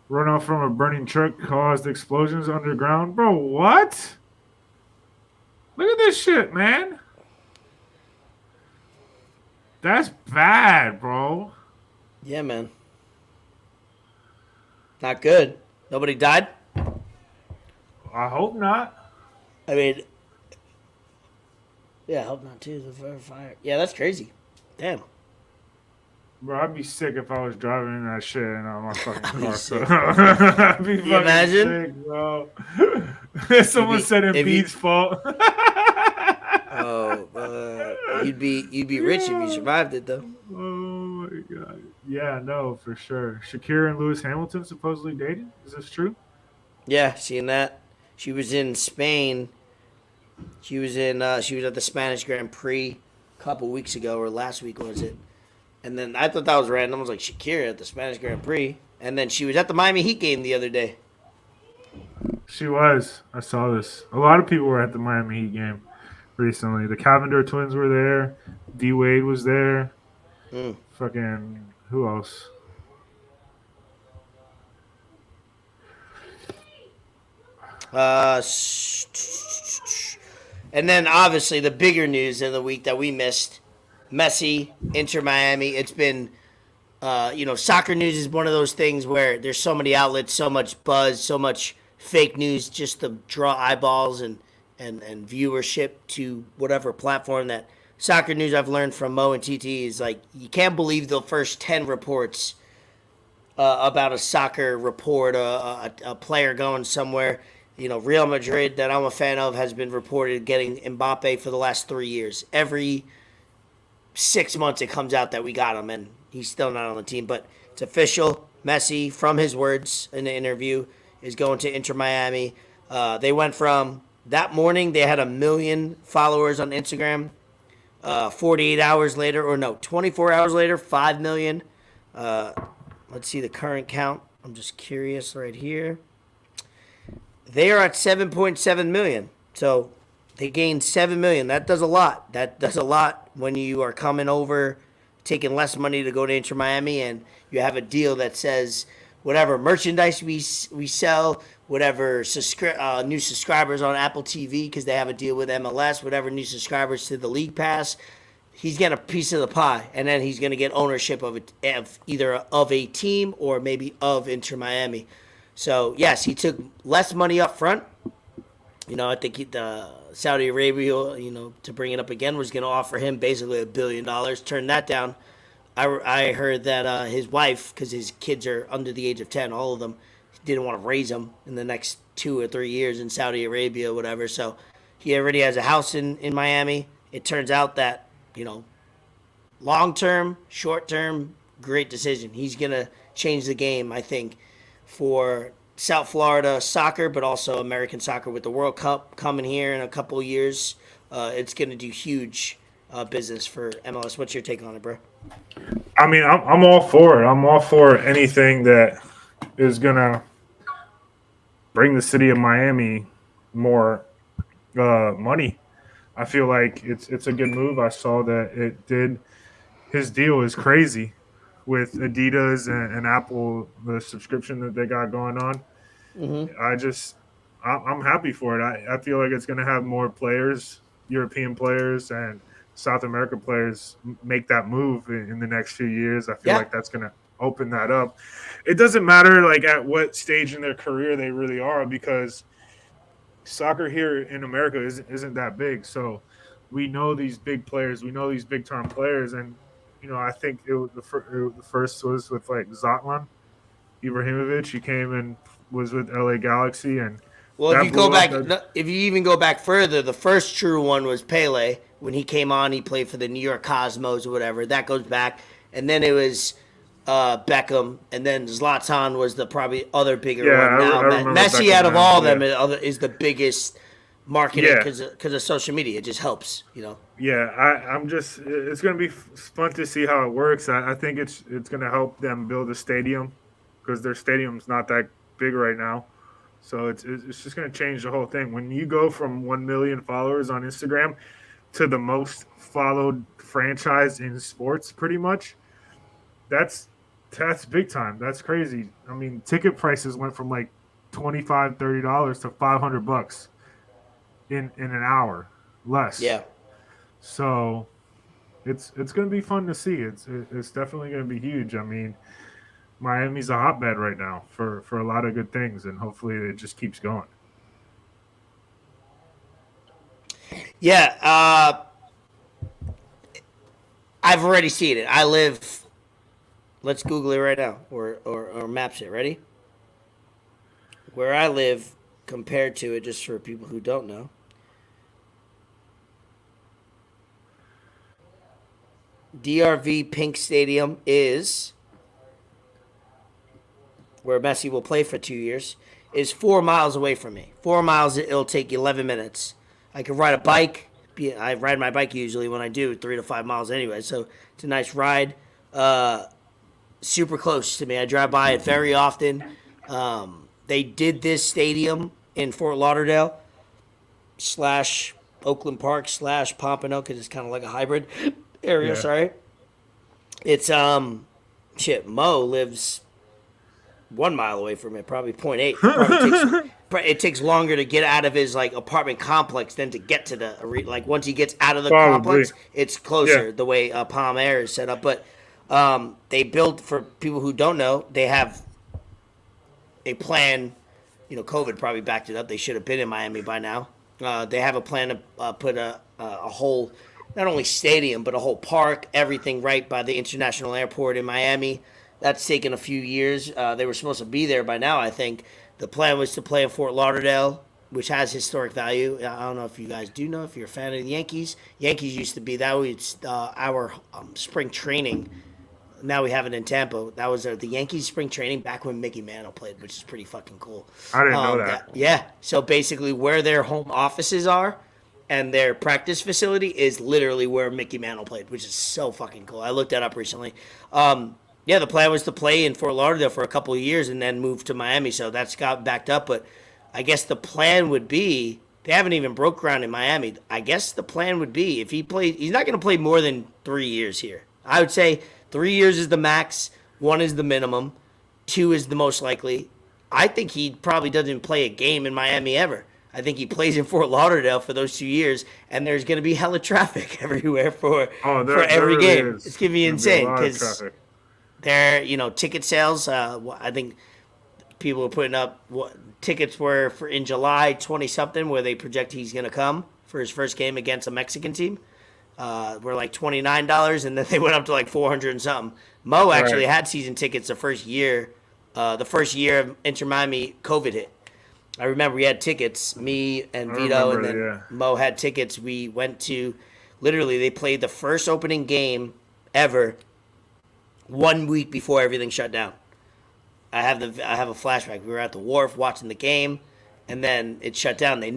Runoff from a burning truck caused explosions underground. Bro, what? Look at this shit, man. That's bad, bro. Yeah, man. Not good. Nobody died? I hope not. I mean, yeah, I hope not too. The fire. Yeah, that's crazy. Damn. Bro, I'd be sick if I was driving in that shit and on my fucking car. sick. I'd be Can you imagine? sick, bro. Someone said Embiid's fault. You'd be rich if you survived it though. Oh my god. Yeah, no, for sure. Shakira and Lewis Hamilton supposedly dating? Is this true? Yeah, seeing that. She was in Spain. She was at the Spanish Grand Prix a couple weeks ago, or last week was it? And then I thought that was random. I was like, Shakira at the Spanish Grand Prix. And then she was at the Miami Heat game the other day. She was. I saw this. A lot of people were at the Miami Heat game recently. The Cavender twins were there. D Wade was there. Fucking who else? And then obviously the bigger news of the week that we missed, MESSI, Inter Miami. It's been, soccer news is one of those things where there's so many outlets, so much buzz, so much fake news just to draw eyeballs and and viewership to whatever platform that soccer news I've learned from Mo and TT is like you can't believe the first 10 reports about a soccer report, a player going somewhere. Real Madrid that I'm a fan of has been reported getting Mbappe for the last 3 years. Every 6 months it comes out that we got him, and he's still not on the team. But it's official. Messi, from his words in the interview, is going to Inter Miami. They went from that morning, they had 1 million followers on Instagram. 48 hours later, or no, 24 hours later, 5 million. Let's see the current count. I'm just curious right here. They are at 7.7 million. So they gained 7 million. That does a lot. That does a lot when you are coming over, taking less money to go to Inter Miami, and you have a deal that says whatever merchandise we sell, whatever new subscribers on Apple TV because they have a deal with MLS, whatever new subscribers to the League Pass, he's getting a piece of the pie, and then he's going to get ownership of either of a team or maybe of Inter Miami. So, yes, he took less money up front. I think the Saudi Arabia, to bring it up again, was going to offer him basically $1 billion. Turned that down. I heard that his wife, because his kids are under the age of 10, all of them, didn't want to raise them in the next 2 or 3 years in Saudi Arabia or whatever. So he already has a house in Miami. It turns out that, long-term, short-term, great decision. He's going to change the game, I think, for South Florida soccer, but also American soccer with the World Cup coming here in a couple of years. It's going to do huge business for MLS. What's your take on it, bro? I mean, I'm all for it. I'm all for anything that is going to bring the city of Miami more money. I feel like it's a good move. I saw that it did. His deal is crazy with Adidas and Apple, the subscription that they got going on. Mm-hmm. I'm happy for it. I feel like it's going to have more players, European players and South American players make that move in the next few years. I feel like that's going to open that up. It doesn't matter like at what stage in their career they really are, because soccer here in America isn't that big. So we know these big players, we know these big time players, and I think the first was with like Zlatan Ibrahimovic. He came and was with LA Galaxy, and if you even go back further, the first true one was Pele. When he came on, he played for the New York Cosmos or whatever. That goes back, and then it was Beckham, and then Zlatan was the probably other bigger one. Now Messi, out of all of them, is the biggest marketing because of social media. It just helps, Yeah, I'm just. It's going to be fun to see how it works. I think it's going to help them build a stadium because their stadium's not that big right now. So it's just going to change the whole thing. When you go from 1 million followers on Instagram to the most followed franchise in sports, pretty much, that's big time. That's crazy. I mean, ticket prices went from like $25, $30 to $500 in an hour, less. Yeah. So it's going to be fun to see. It's definitely going to be huge. I mean, Miami's a hotbed right now for a lot of good things, and hopefully it just keeps going. Yeah, I've already seen it. I live. Let's Google it right now, or maps it. Ready? Where I live compared to it, just for people who don't know. DRV Pink Stadium is where Messi will play for 2 years, is 4 miles away from me. 4 miles, it'll take 11 minutes. I can ride a bike. I ride my bike usually when I do 3 to 5 miles anyway, so it's a nice ride. Super close to me. I drive by it very often. They did this stadium in Fort Lauderdale / Oakland Park / Pompano because it's kind of like a hybrid area. Yeah. Sorry. It's Mo lives 1 mile away from it, probably 0.8. It takes longer to get out of his like apartment complex than to get to the once he gets out of the complex, it's closer the way Palm Air is set up. But they built, for people who don't know, they have a plan. COVID probably backed it up. They should have been in Miami by now, They have a plan to put a whole, not only stadium, but a whole park, everything right by the international airport in Miami. That's taken a few years. They were supposed to be there by now, I think. The plan was to play in Fort Lauderdale, which has historic value. I don't know if you guys do know, if you're a fan of the Yankees. Yankees used to be, that was our spring training. Now we have it in Tampa. That was the Yankees spring training back when Mickey Mantle played, which is pretty fucking cool. I didn't know that. Yeah. So basically where their home offices are and their practice facility is literally where Mickey Mantle played, which is so fucking cool. I looked that up recently. Yeah, the plan was to play in Fort Lauderdale for a couple of years and then move to Miami. So that's got backed up. But I guess the plan would be, they haven't even broke ground in Miami. I guess the plan would be, if he plays, he's not going to play more than 3 years here. I would say 3 years is the max, 1 is the minimum, 2 is the most likely. I think he probably doesn't play a game in Miami ever. I think he plays in Fort Lauderdale for those 2 years, and there's going to be hella traffic everywhere for every really game. is. It's going to be There'll insane a lot of because traffic. their ticket sales. I think people are putting up what tickets were for in July 20 something, where they project he's going to come for his first game against a Mexican team. Were like $29, and then they went up to like 400 and something. Mo actually had season tickets the first year of Inter Miami COVID hit. I remember we had tickets, me and Vito, and then Mo had tickets. We went to, literally, they played the first opening game ever 1 week before everything shut down. I have a flashback. We were at the wharf watching the game, and then it shut down. They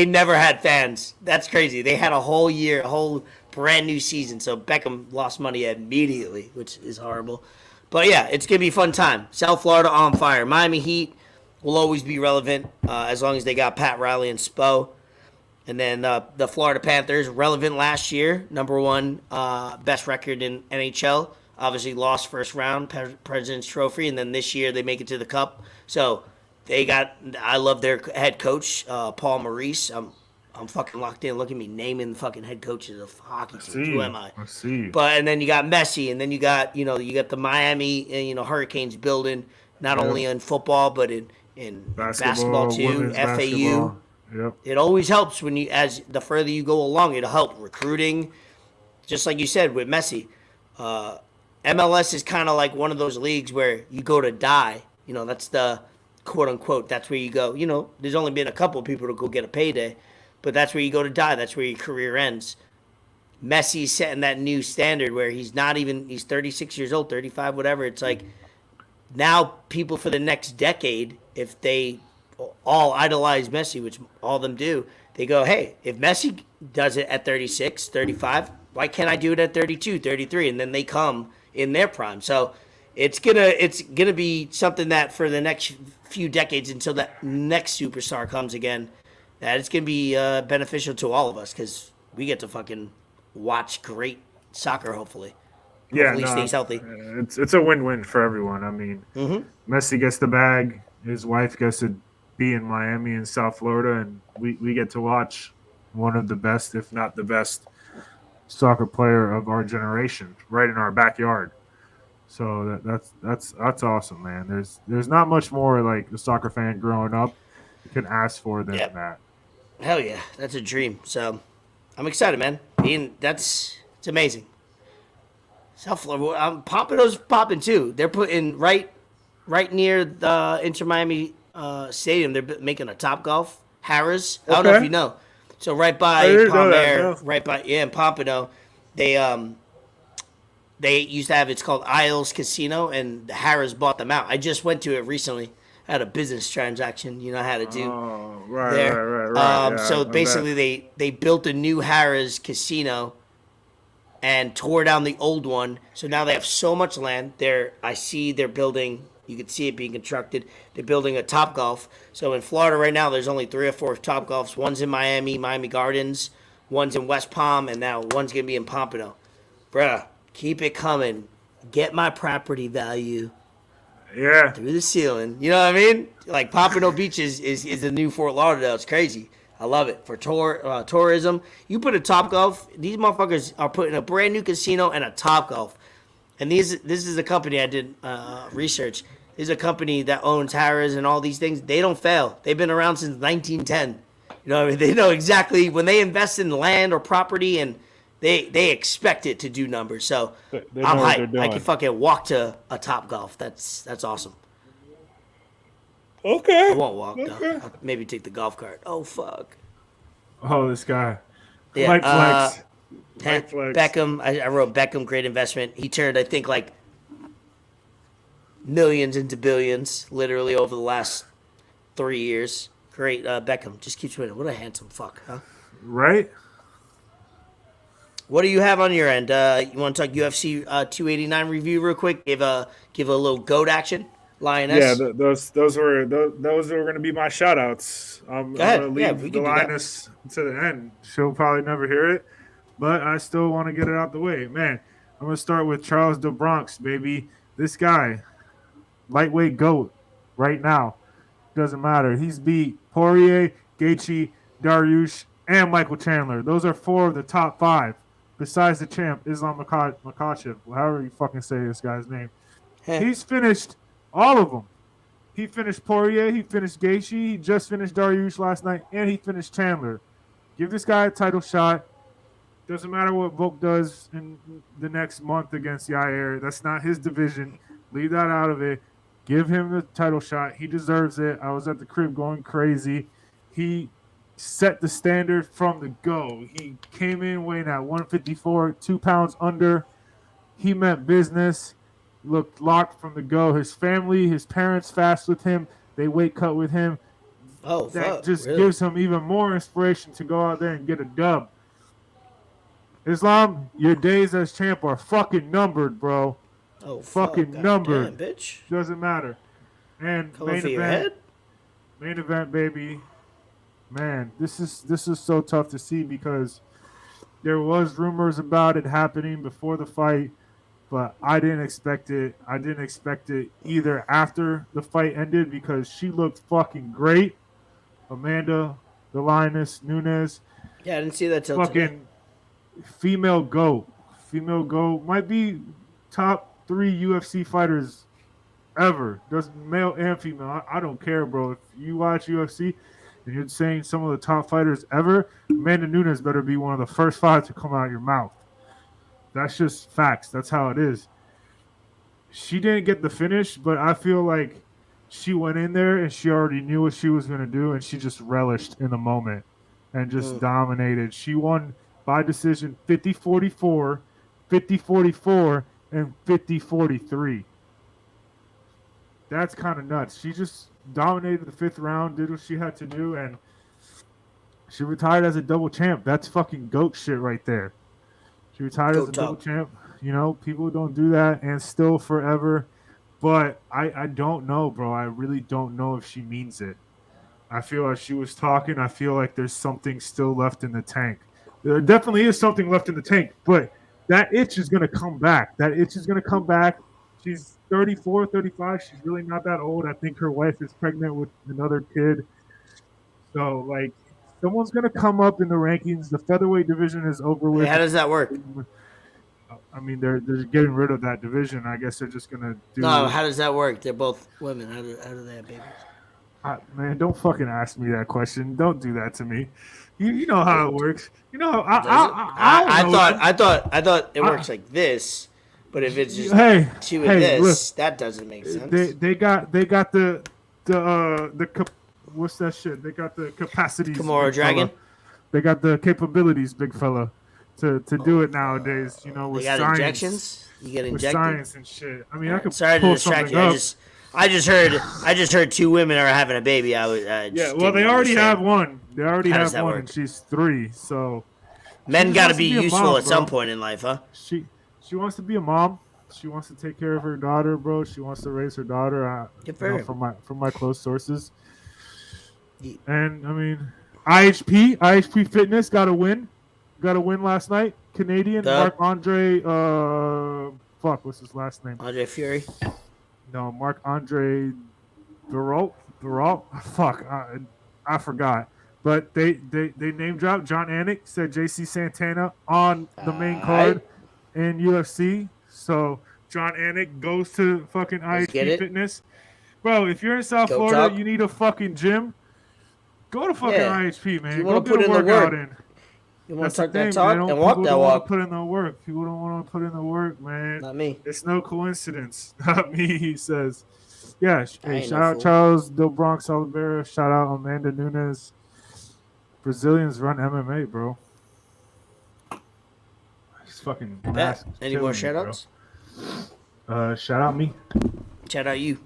never had fans. That's crazy. They had a whole year, a whole brand new season. So Beckham lost money immediately, which is horrible. But yeah, it's gonna be a fun time. South Florida on fire. Miami Heat will always be relevant as long as they got Pat Riley and Spo. And then the Florida Panthers, relevant last year, number 1 best record in NHL. Obviously lost first round, President's Trophy, and then this year they make it to the Cup. So I love their head coach, Paul Maurice. I'm fucking locked in. Look at me naming the fucking head coaches of hockey teams. Who am I? I see. But and then you got Messi, and then you got the Miami Hurricanes building not only in football but in basketball too. FAU. Basketball. Yep. It always helps when as the further you go along, it'll help recruiting. Just like you said with Messi, MLS is kind of like one of those leagues where you go to die. That's the quote unquote. That's where you go. There's only been a couple of people to go get a payday. But that's where you go to die. That's where your career ends. Messi's setting that new standard where he's 36 years old, 35, whatever. It's like now people for the next decade, if they all idolize Messi, which all of them do, they go, hey, if Messi does it at 36, 35, why can't I do it at 32, 33? And then they come in their prime. So it's gonna be something that for the next few decades until that next superstar comes again, that it's going to be beneficial to all of us because we get to fucking watch great soccer, hopefully. Hopefully he stays healthy. It's a win-win for everyone. I mean, Messi gets the bag. His wife gets to be in Miami and South Florida, and we get to watch one of the best, if not the best, soccer player of our generation right in our backyard. So that's awesome, man. There's not much more like a soccer fan growing up can ask for than that. Hell yeah, that's a dream. So I'm excited, man. It's amazing. South Florida, Pompano's popping too. They're putting right near the Inter Miami Stadium. They're making a Topgolf Harrah's. I don't know if you know. So right by Palm Air, in Pompano, they used to have, it's called Isles Casino, and the Harrah's bought them out. I just went to it recently. I had a business transaction, I had to do. Oh, right. Yeah, so basically, they built a new Harrah's casino and tore down the old one. So now they have so much land. I see they're building. You can see it being constructed. They're building a Topgolf. So in Florida right now, there's only 3 or 4 Topgolfs. One's in Miami Gardens. One's in West Palm, and now one's gonna be in Pompano. Bruh, keep it coming. Get my property value. Yeah. Through the ceiling. You know what I mean? Like Pompano Beach is the new Fort Lauderdale. It's crazy. I love it. For tourism, you put a Topgolf, these motherfuckers are putting a brand new casino and a Topgolf. And this is a company I did research. This is a company that owns Harrah's and all these things. They don't fail. They've been around since 1910. You know what I mean? They know exactly when they invest in land or property, and they expect it to do numbers. So They I'm know what they're hyped. I doing. can fucking walk to a Top Golf. That's awesome. Okay. I won't walk though. I'll maybe take the golf cart. Oh fuck. Oh, this guy. Yeah, Light flex. Light flex. Beckham. I wrote Beckham, great investment. He turned, I think, like millions into billions, literally over the last 3 years. Great, Beckham just keeps winning. What a handsome fuck, huh? Right? What do you have on your end? You want to talk UFC 289 review real quick? Give a little goat action, Lioness. Yeah, those were going to be my shout outs. I'm ahead. going to Yeah, leave we the can do that. Lioness to the end. She'll probably never hear it, but I still want to get it out the way. Man, I'm going to start with Charles the Bronx, baby. This guy, lightweight GOAT right now. Doesn't matter. He's beat Poirier, Gaethje, Dariush, and Michael Chandler. Those are 4 of the top 5. Besides the champ, Islam Makhachev, however you fucking say this guy's name. He's finished all of them. He finished Poirier, he finished Gaethje, he just finished Dariush last night, and he finished Chandler. Give this guy a title shot. Doesn't matter what Volk does in the next month against Yair. That's not his division. Leave that out of it. Give him the title shot. He deserves it. I was at the crib going crazy. He set the standard from the go. He came in weighing at 154, 2 pounds under. He meant business. Looked locked from the go. His family, his parents fast with him. They weight cut with him. Oh, that fuck, just really? gives him even more inspiration to go out there and get a dub. Islam, your days as champ are fucking numbered, bro. Oh, fucking fuck. numbered. Damn, bitch. Doesn't matter. And Coming for your head? main event, baby. Man, this is so tough to see because there was rumors about it happening before the fight, but I didn't expect it. I didn't expect it either after the fight ended because she looked fucking great. Amanda, the Lioness, Nunes. Yeah, I didn't see that till fucking today. Female GOAT. Female GOAT might be top 3 UFC fighters ever. Doesn't male and female. I don't care, bro. If you watch UFC and you're saying some of the top fighters ever, Amanda Nunes better be one of the first 5 to come out of your mouth. That's just facts. That's how it is. She didn't get the finish, but I feel like she went in there and she already knew what she was going to do, and she just relished in the moment and just dominated. She won by decision 50-44, 50-44, and 50-43. That's kind of nuts. She just dominated the 5th round, did what she had to do, and she retired as a double champ. That's fucking GOAT shit right there. She retired as a double champ. You know, people don't do that and still forever. But I don't know, bro. I really don't know if she means it. I feel like she was talking. I feel like there's something still left in the tank. There definitely is something left in the tank, but that itch is going to come back. That itch is going to come back. She's 34, 35. She's really not that old. I think her wife is pregnant with another kid. So, like, someone's going to come up in the rankings. The featherweight division is over with. Hey, how does that work? I mean, they're getting rid of that division. I guess they're just going to do... No, how does that work? They're both women. How do they have babies? Man, don't fucking ask me that question. Don't do that to me. You know how it works. You know how I thought it works like this, but if it's just two of this, that doesn't make sense. They got the what's that shit? They got the capacities. Kimura Dragon. They got the capabilities, big fella, to do it nowadays. You know, with they got science, injections. You get injected. With science and shit. I mean, I could sorry to pull distract you. up. I just heard 2 women are having a baby. Yeah, well, they already have one. They already have one, and she's 3. So men got to be useful at some point in life, huh? She wants to be a mom. She wants to take care of her daughter, bro. She wants to raise her daughter. From my close sources. Yeah. And I mean, IHP Fitness got a win. Got a win last night. Canadian Marc-Andre. What's his last name? Andre Fury. No, Marc-Andre Barrault. Fuck, I forgot. But they name dropped John Anik, said JC Santana on the main card in UFC. So John Anik goes to fucking IHP Fitness. Bro, if you're in South Florida, you need a fucking gym. Go to fucking IHP, man. You Go want to get put a in the workout work. in. You want That's to talk the that thing, talk man. and walk People that don't want walk. to put in the work. People don't want to put in the work, man. Not me. It's no coincidence. Not me, he says. Yeah, hey, ain't shout no out fool. Charles Del Bronx Oliveira. Shout out Amanda Nunes. Brazilians run MMA, bro. It's fucking Bet. massive. Any more shout outs? Shout out me. Shout out you.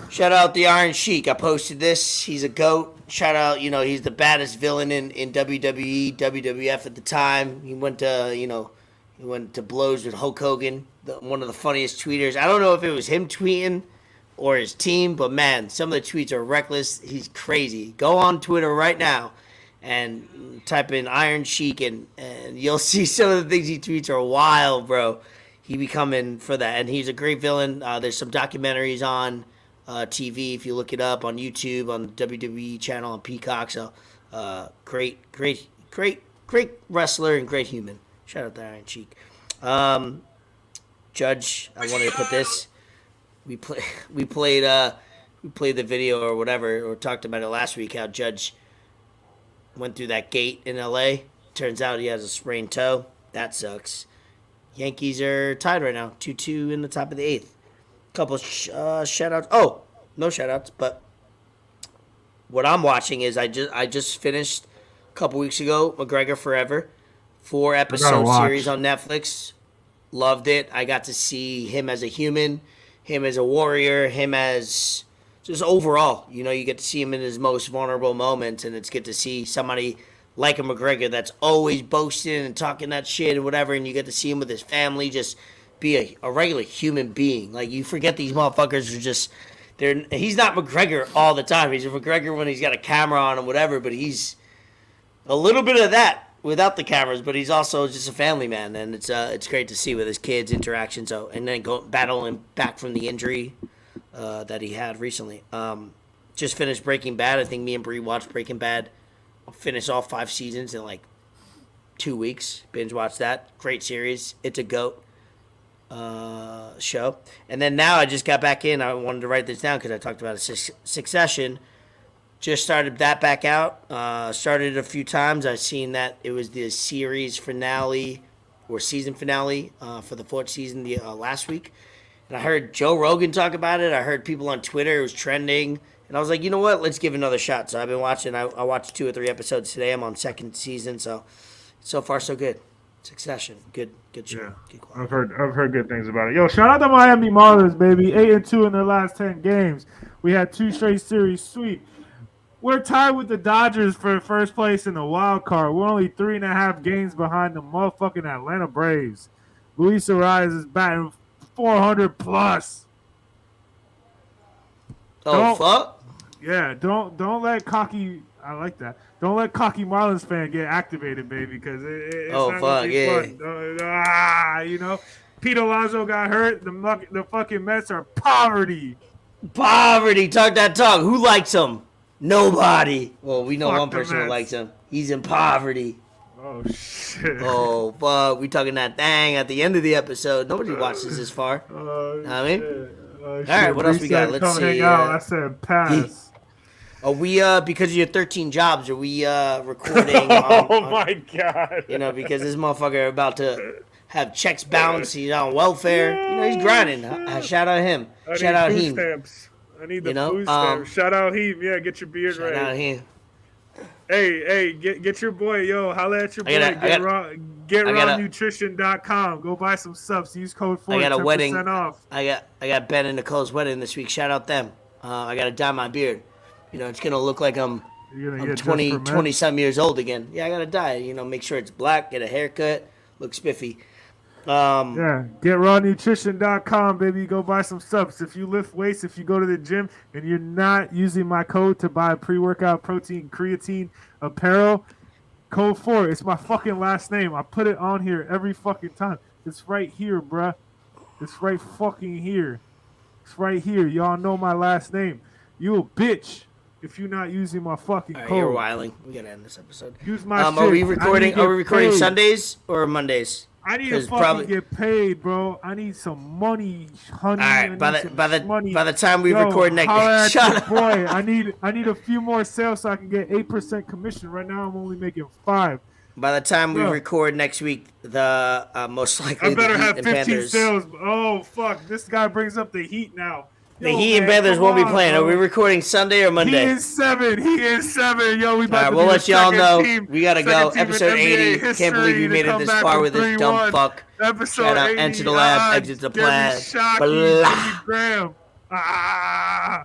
Shout out the Iron Sheik. I posted this. He's a GOAT. Shout out, he's the baddest villain in WWE, WWF at the time. He went to blows with Hulk Hogan, one of the funniest tweeters. I don't know if it was him tweeting or his team, but man, some of the tweets are reckless. He's crazy. Go on Twitter right now and type in Iron Sheik, and you'll see some of the things he tweets are wild, bro. He be coming for that, and he's a great villain. There's some documentaries on TV if you look it up on YouTube, on the WWE channel, on Peacock. So great wrestler and great human. Shout out to Iron Sheik. Judge, I wanted to put this. We played the video or whatever, or talked about it last week. How Judge went through that gate in LA. Turns out he has a sprained toe. That sucks. Yankees are tied right now, 2-2 in the top of the 8th. Couple shout-outs. Oh, no shout-outs, but what I'm watching is I just finished a couple weeks ago, McGregor Forever, 4-episode series on Netflix. Loved it. I got to see him as a human, him as a warrior, him as just overall. You get to see him in his most vulnerable moments, and it's good to see somebody like a McGregor that's always boasting and talking that shit and whatever, and you get to see him with his family just be a regular human being. Like, you forget these motherfuckers are just, he's not McGregor all the time. He's a McGregor when he's got a camera on and whatever, but he's a little bit of that without the cameras, but he's also just a family man, and it's great to see with his kids' interaction. So, and then battling back from the injury that he had recently. Just finished Breaking Bad. I think me and Bree watched Breaking Bad. I'll finish all 5 seasons in like 2 weeks. Binge watch that. Great series. It's a GOAT show. And then now I just got back in. I wanted to write this down because I talked about Succession. Just started that back out. Started it a few times. I've seen that it was the series finale or season finale for the 4th season last week. And I heard Joe Rogan talk about it. I heard people on Twitter. It was trending. And I was like, you know what? Let's give it another shot. So I've been watching. I watched 2 or 3 episodes today. I'm on 2nd season. So far, so good. Succession. Good show. Yeah. Good I've heard good things about it. Yo, shout out to Miami Marlins, baby. 8-2 in their last 10 games. We had 2 straight series sweep. We're tied with the Dodgers for first place in the wild card. We're only 3.5 games behind the motherfucking Atlanta Braves. Luis Arias is batting 400 plus. Fuck. Yeah, don't let cocky. I like that. Don't let cocky Marlins fan get activated, baby, because it's not gonna be fun. Pete Alonso got hurt. The fucking Mets are poverty. Poverty. Talk that talk. Who likes him? Nobody. Well, we know Fuck one the person who Mets. likes him. He's in poverty. Oh shit. Oh fuck. We talking that thing at the end of the episode. Nobody watches this far. Oh, Know what I mean? shit. All right, what else we got? Let's Come see. hang out. I said pass. Are we because of your 13 jobs? Are we recording? My god. Because this motherfucker about to have checks bounced. He's on welfare. He's grinding. Shout out him. Shout out him. Stamps. I need the food stamps. Shout out him. Yeah, get your beard Shout ready. out him. Hey, get your boy, yo. Holla at your boy. GetRawNutrition.com. Go buy some subs. Use code 4. I got a 10% wedding. off. I got Ben and Nicole's wedding this week. Shout out them. I got to dye my beard. It's gonna look like I'm 20 some years old again. Yeah, I gotta dye it. Make sure it's black. Get a haircut. Look spiffy. Yeah, GetRawNutrition.com, baby. Go buy some subs. If you lift weights, if you go to the gym and you're not using my code to buy pre-workout protein, creatine, apparel, code 4. It's my fucking last name. I put it on here every fucking time. It's right here, bruh. It's right fucking here. It's right here. Y'all know my last name. You a bitch if you're not using my fucking code. You're wiling. We gotta end this episode. Use my shit. Are we recording? Are we recording paid. Sundays or Mondays? I need to 'Cause fucking probably- get paid, bro. I need some money, honey. All I right, need by some the money. time we Yo, record next, holla at shut your up. boy. I need a few more sales so I can get 8% commission. Right now, I'm only making 5. By the time we Bro. record next week, the most likely I better the Heat have and 15 Panthers. sales. Oh fuck! This guy brings up the Heat now. The Yo, Heat and man, Panthers come won't be on, playing. bro. Are we recording Sunday or He Monday? is 7. He is 7. Yo, we about All right, to we'll be let the y'all second know. team- We gotta second go. team in Episode NBA 80. Can't believe we history made to it come this back far from with this dumb 3-1. fuck. Episode Shout out 80. Enter the Lab, Exit the Get me Plan. shocky, Blah. Jimmy Graham. Ah.